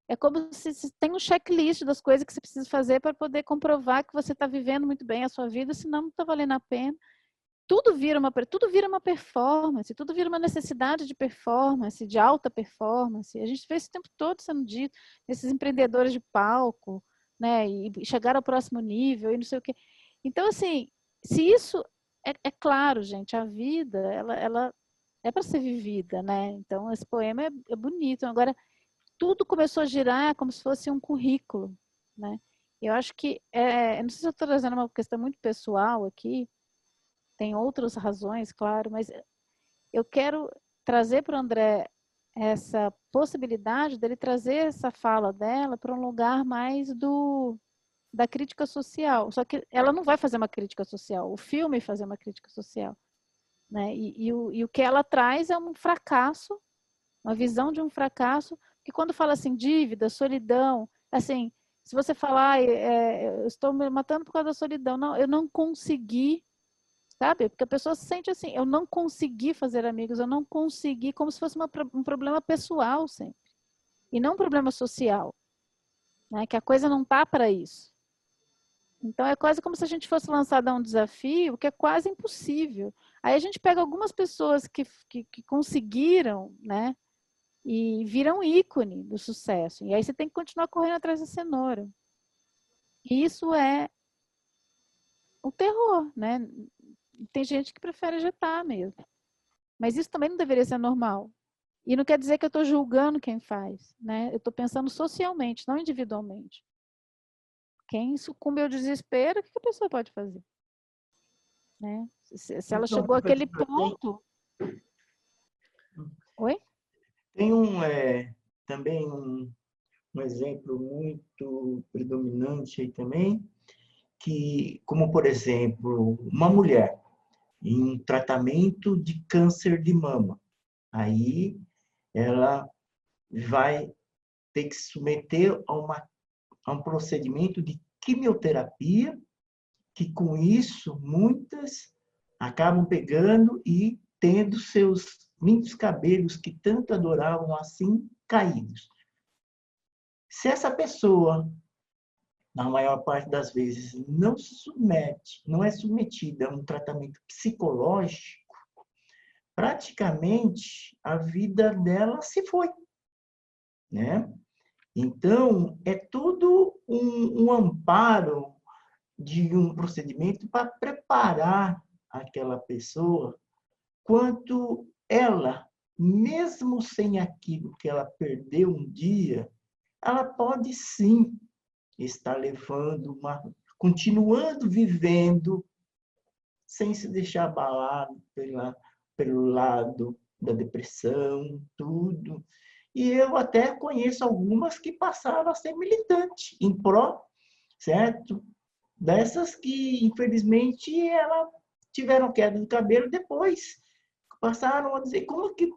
Speaker 1: É como se tem um checklist das coisas que você precisa fazer para poder comprovar que você está vivendo muito bem a sua vida, senão não está valendo a pena. Tudo vira uma performance, tudo vira uma necessidade de performance, de alta performance. A gente vê esse tempo todo sendo dito, esses empreendedores de palco, né? E chegar ao próximo nível e não sei o quê. Então, assim, se isso... É claro, gente, a vida, ela é para ser vivida, né? Então, esse poema é bonito. Agora, tudo começou a girar como se fosse um currículo, né? Eu acho que, eu não sei se eu estou trazendo uma questão muito pessoal aqui, tem outras razões, claro, mas eu quero trazer para o André essa possibilidade dele trazer essa fala dela para um lugar mais da crítica social. Só que ela não vai fazer uma crítica social, o filme fazer uma crítica social, né? E o que ela traz é um fracasso, uma visão de um fracasso, que quando fala assim, dívida, solidão, assim, se você falar, eu estou me matando por causa da solidão, não, eu não consegui, sabe? Porque a pessoa se sente assim, eu não consegui fazer amigos, eu não consegui, como se fosse um problema pessoal sempre, e não um problema social, né? Que a coisa não tá para isso. Então é quase como se a gente fosse lançado a um desafio que é quase impossível. Aí a gente pega algumas pessoas que conseguiram, né? E viram ícone do sucesso. E aí você tem que continuar correndo atrás da cenoura. E isso é o terror, né? Tem gente que prefere ejetar mesmo. Mas isso também não deveria ser normal. E não quer dizer que eu estou julgando quem faz, né? Eu estou pensando socialmente, não individualmente. Quem sucumbe ao desespero, o que a pessoa pode fazer? Né? Se ela
Speaker 9: Então,
Speaker 1: chegou àquele
Speaker 9: professora,
Speaker 1: ponto... Oi?
Speaker 9: tem também um exemplo muito predominante aí também, que, como por exemplo, uma mulher em um tratamento de câncer de mama. Aí ela vai ter que se submeter a um procedimento de quimioterapia, que com isso muitas acabam pegando e tendo seus lindos cabelos que tanto adoravam assim caídos. Se essa pessoa, na maior parte das vezes, não é submetida a um tratamento psicológico, praticamente a vida dela se foi, né? Então, é tudo um amparo de um procedimento para preparar aquela pessoa quanto ela, mesmo sem aquilo que ela perdeu um dia, ela pode sim estar continuando vivendo sem se deixar abalado pelo lado da depressão, tudo. E eu até conheço algumas que passaram a ser militante em pró, certo? Dessas que, infelizmente, elas tiveram queda do cabelo depois. Passaram a dizer como que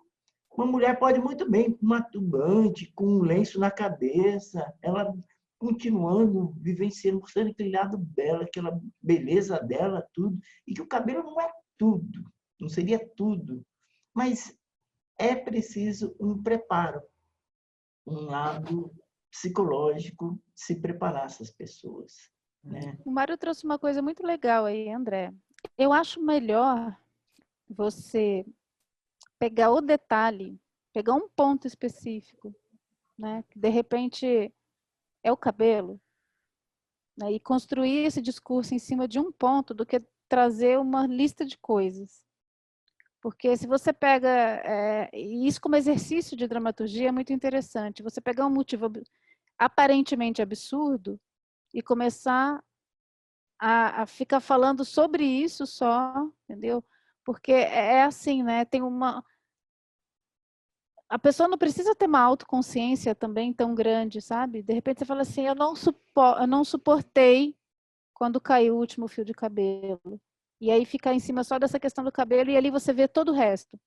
Speaker 9: uma mulher pode muito bem com uma turbante, com um lenço na cabeça, ela continuando, vivenciando, mostrando aquele lado dela, aquela beleza dela, tudo. E que o cabelo não é tudo, não seria tudo. Mas é preciso um preparo, um lado psicológico, se preparar essas pessoas, né?
Speaker 1: O Mário trouxe uma coisa muito legal aí, André. Eu acho melhor você pegar o detalhe, pegar um ponto específico, né? Que de repente é o cabelo, né? E construir esse discurso em cima de um ponto do que trazer uma lista de coisas. Porque se você pega, isso como exercício de dramaturgia é muito interessante, você pegar um motivo aparentemente absurdo e começar a ficar falando sobre isso só, entendeu? Porque é assim, né? Tem uma... A pessoa não precisa ter uma autoconsciência também tão grande, sabe? De repente você fala assim, eu não suportei quando caiu o último fio de cabelo. E aí fica em cima só dessa questão do cabelo e ali você vê todo o resto.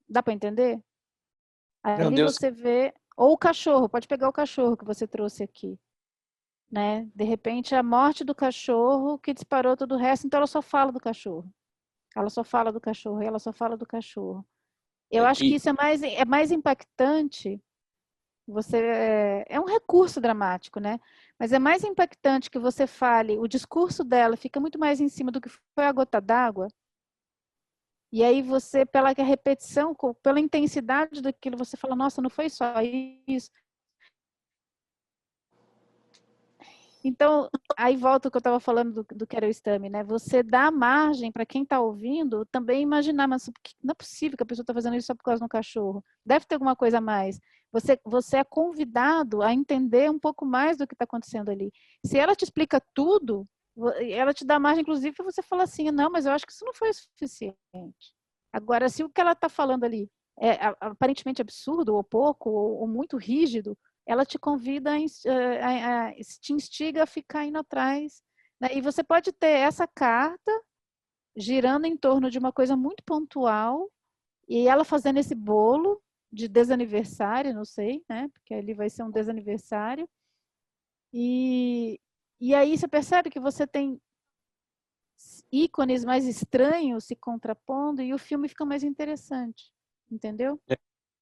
Speaker 1: Dá para entender?
Speaker 2: Meu
Speaker 1: Ali
Speaker 2: Deus,
Speaker 1: você vê... Ou o cachorro, pode pegar o cachorro que você trouxe aqui. Né? De repente, a morte do cachorro que disparou todo o resto, então ela só fala do cachorro. Ela só fala do cachorro, ela só fala do cachorro. Eu acho que
Speaker 2: e
Speaker 1: isso é mais impactante. É um recurso dramático, né? Mas é mais impactante que você fale, o discurso dela fica muito mais em cima do que foi a gota d'água. E aí você, pela repetição, pela intensidade daquilo, você fala, nossa, não foi só isso. Então, aí volta o que eu estava falando do Carol Stammer, né? Você dá margem para quem está ouvindo também imaginar, mas não é possível que a pessoa está fazendo isso só por causa de um cachorro. Deve ter alguma coisa a mais. Você é convidado a entender um pouco mais do que está acontecendo ali. Se ela te explica tudo, ela te dá margem, inclusive, para você falar assim, não, mas eu acho que isso não foi o suficiente. Agora, se o que ela está falando ali é aparentemente absurdo, ou pouco, ou muito rígido, ela te convida, te instiga a ficar indo atrás. Né? E você pode ter essa carta girando em torno de uma coisa muito pontual, e ela fazendo esse bolo de desaniversário, não sei, né? Porque ali vai ser um desaniversário. E aí você percebe que você tem ícones mais estranhos se contrapondo e o filme fica mais interessante, entendeu?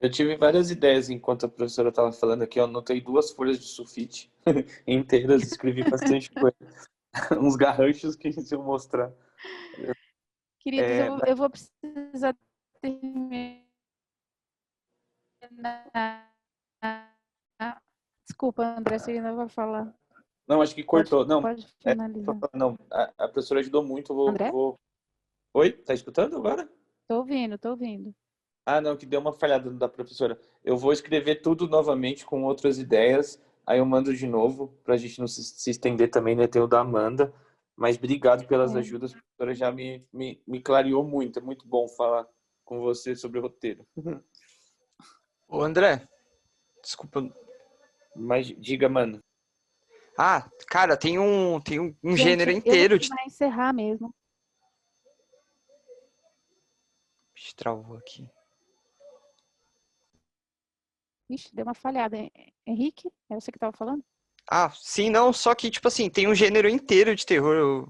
Speaker 4: Eu tive várias ideias enquanto a professora estava falando aqui. Eu anotei 2 folhas de sulfite inteiras, escrevi bastante coisa. Uns garranchos que se eu mostrar.
Speaker 1: Queridos, eu vou precisar terminar. Desculpa, André, você ainda vai falar.
Speaker 4: Não, acho que cortou.
Speaker 1: Pode finalizar.
Speaker 4: Não, a professora ajudou muito.
Speaker 1: André?
Speaker 4: Oi, tá escutando agora?
Speaker 1: Tô ouvindo.
Speaker 4: Ah, não, que deu uma falhada da professora. Eu vou escrever tudo novamente com outras ideias, aí eu mando de novo, pra gente não se estender também, né? Tem o da Amanda. Mas obrigado pelas ajudas, a professora já me clareou muito. É muito bom falar com você sobre o roteiro.
Speaker 2: Ô, André, desculpa.
Speaker 4: Mas diga, mano.
Speaker 2: Ah, cara, tem um
Speaker 1: Gente,
Speaker 2: gênero inteiro de...
Speaker 1: Vai encerrar mesmo.
Speaker 2: Travou aqui.
Speaker 1: Ixi, deu uma falhada. Henrique, é você que estava falando?
Speaker 2: Ah, sim, não, só que, tipo assim, tem um gênero inteiro de terror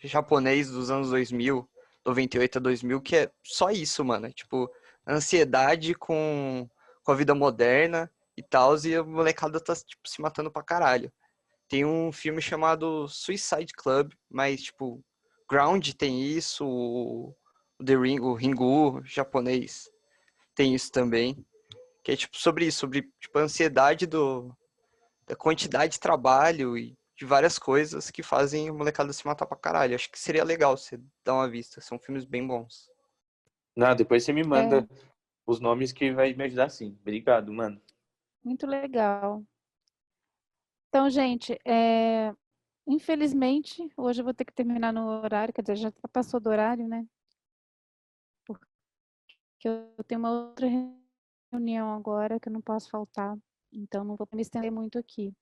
Speaker 2: japonês dos anos 2000, 98 a 2000, que é só isso, mano. Tipo, ansiedade com a vida moderna e tal, e a molecada tá, tipo, se matando pra caralho. Tem um filme chamado Suicide Club, mas, tipo, Ground tem isso, o Ringu japonês tem isso também. Que é, tipo, sobre isso, sobre, tipo, a ansiedade da quantidade de trabalho e de várias coisas que fazem a molecada se matar pra caralho. Acho que seria legal você dar uma vista. São filmes bem bons.
Speaker 4: Não, depois você me manda os nomes que vai me ajudar sim. Obrigado, mano.
Speaker 1: Muito legal. Então, gente, infelizmente, hoje eu vou ter que terminar no horário, quer dizer, já passou do horário, né? Porque eu tenho uma outra reunião agora que eu não posso faltar, então não vou me estender muito aqui.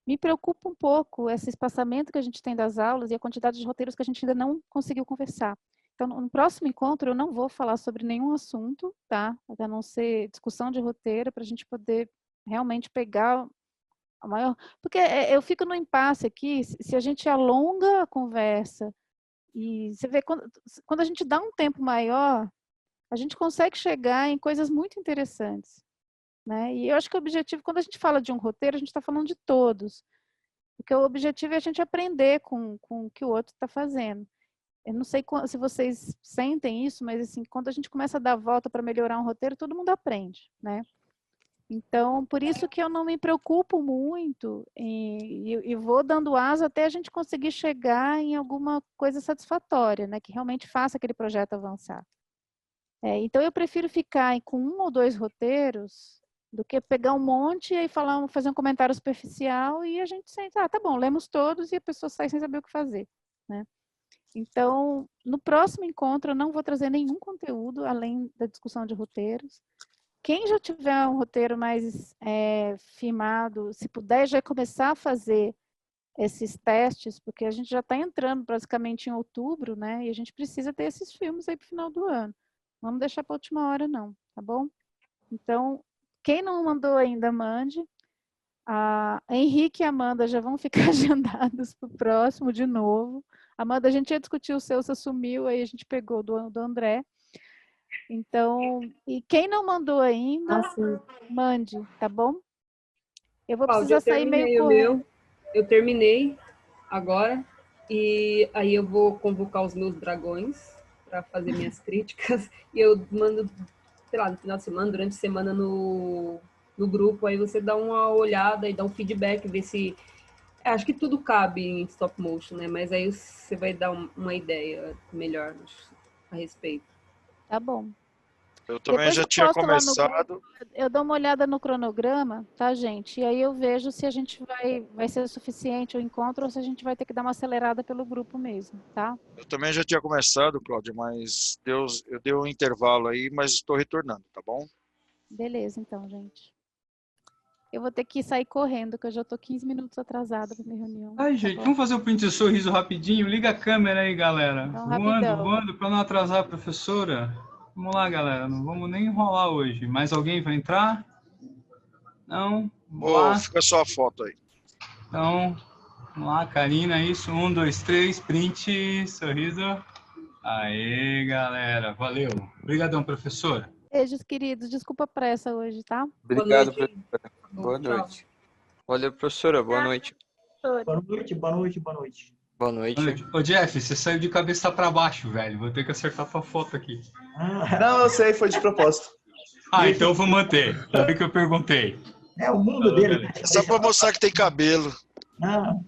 Speaker 1: Me preocupa um pouco esse espaçamento que a gente tem das aulas e a quantidade de roteiros que a gente ainda não conseguiu conversar. Então, no próximo encontro, eu não vou falar sobre nenhum assunto, tá? A não ser discussão de roteiro, para a gente poder realmente pegar a maior... Porque eu fico no impasse aqui, se a gente alonga a conversa, e você vê, quando a gente dá um tempo maior, a gente consegue chegar em coisas muito interessantes. Né? E eu acho que o objetivo, quando a gente fala de um roteiro, a gente está falando de todos. Porque o objetivo é a gente aprender com o que o outro está fazendo. Eu não sei se vocês sentem isso, mas assim, quando a gente começa a dar a volta para melhorar um roteiro, todo mundo aprende, né? Então, por isso que eu não me preocupo muito e vou dando asa até a gente conseguir chegar em alguma coisa satisfatória, né? Que realmente faça aquele projeto avançar. Então, eu prefiro ficar com 1 ou 2 roteiros do que pegar um monte e fazer um comentário superficial e a gente sente, tá bom, lemos todos e a pessoa sai sem saber o que fazer, né? Então, no próximo encontro eu não vou trazer nenhum conteúdo além da discussão de roteiros. Quem já tiver um roteiro mais firmado, se puder já começar a fazer esses testes, porque a gente já está entrando basicamente em outubro, né? E a gente precisa ter esses filmes aí para o final do ano. Não vamos deixar para a última hora, não, tá bom? Então, quem não mandou ainda, mande. A Henrique e a Amanda já vão ficar agendados para o próximo de novo. Amanda, a gente ia discutir o seu, você sumiu, aí a gente pegou do André. Então, e quem não mandou ainda, mande, tá bom? Eu vou precisar sair meio correndo.
Speaker 7: Eu terminei agora, e aí eu vou convocar os meus dragões para fazer minhas críticas, e eu mando, sei lá, no final de semana, durante a semana no grupo, aí você dá uma olhada e dá um feedback, ver se Acho que tudo cabe em stop motion, né? Mas aí você vai dar uma ideia melhor a respeito.
Speaker 1: Tá bom.
Speaker 3: Eu também
Speaker 1: Depois
Speaker 3: já
Speaker 1: eu
Speaker 3: tinha
Speaker 1: posto lá no
Speaker 3: começado.
Speaker 1: grupo, eu dou uma olhada no cronograma, tá, gente? E aí eu vejo se a gente vai ser o suficiente o encontro ou se a gente vai ter que dar uma acelerada pelo grupo mesmo, tá?
Speaker 3: Eu também já tinha começado, Cláudia, mas eu dei um intervalo aí, mas estou retornando, tá bom?
Speaker 1: Beleza, então, gente. Eu vou ter que sair correndo, que eu já tô 15 minutos atrasada para minha reunião.
Speaker 6: Ai,
Speaker 1: Tá
Speaker 6: gente,
Speaker 1: bom?
Speaker 6: vamos fazer um print de sorriso rapidinho? Liga a câmera aí, galera.
Speaker 1: Então,
Speaker 6: Voando,
Speaker 1: rapidão.
Speaker 6: voando, para não atrasar a professora. Vamos lá, galera. Não vamos nem enrolar hoje. Mais alguém vai entrar? Não? Vamos lá.
Speaker 3: Fica só a foto aí.
Speaker 6: Então, vamos lá, Karina, isso. 1, 2, 3, print, sorriso. Aê, galera. Valeu. Obrigadão, professora.
Speaker 1: Beijos, queridos. Desculpa a pressa hoje, tá?
Speaker 2: Obrigado,
Speaker 7: noite.
Speaker 2: professora. Boa
Speaker 7: Tchau.
Speaker 2: noite. Valeu, professora. Boa noite.
Speaker 9: Boa noite, boa noite, boa noite.
Speaker 2: Boa noite.
Speaker 6: Ô, Jeff, você saiu de cabeça para baixo, velho. Vou ter que acertar tua foto aqui.
Speaker 8: Não, eu sei, foi de propósito.
Speaker 6: Ah, então eu vou manter. Ainda bem que eu perguntei.
Speaker 9: É o mundo dele.
Speaker 3: É só para mostrar que tem cabelo.
Speaker 9: Não.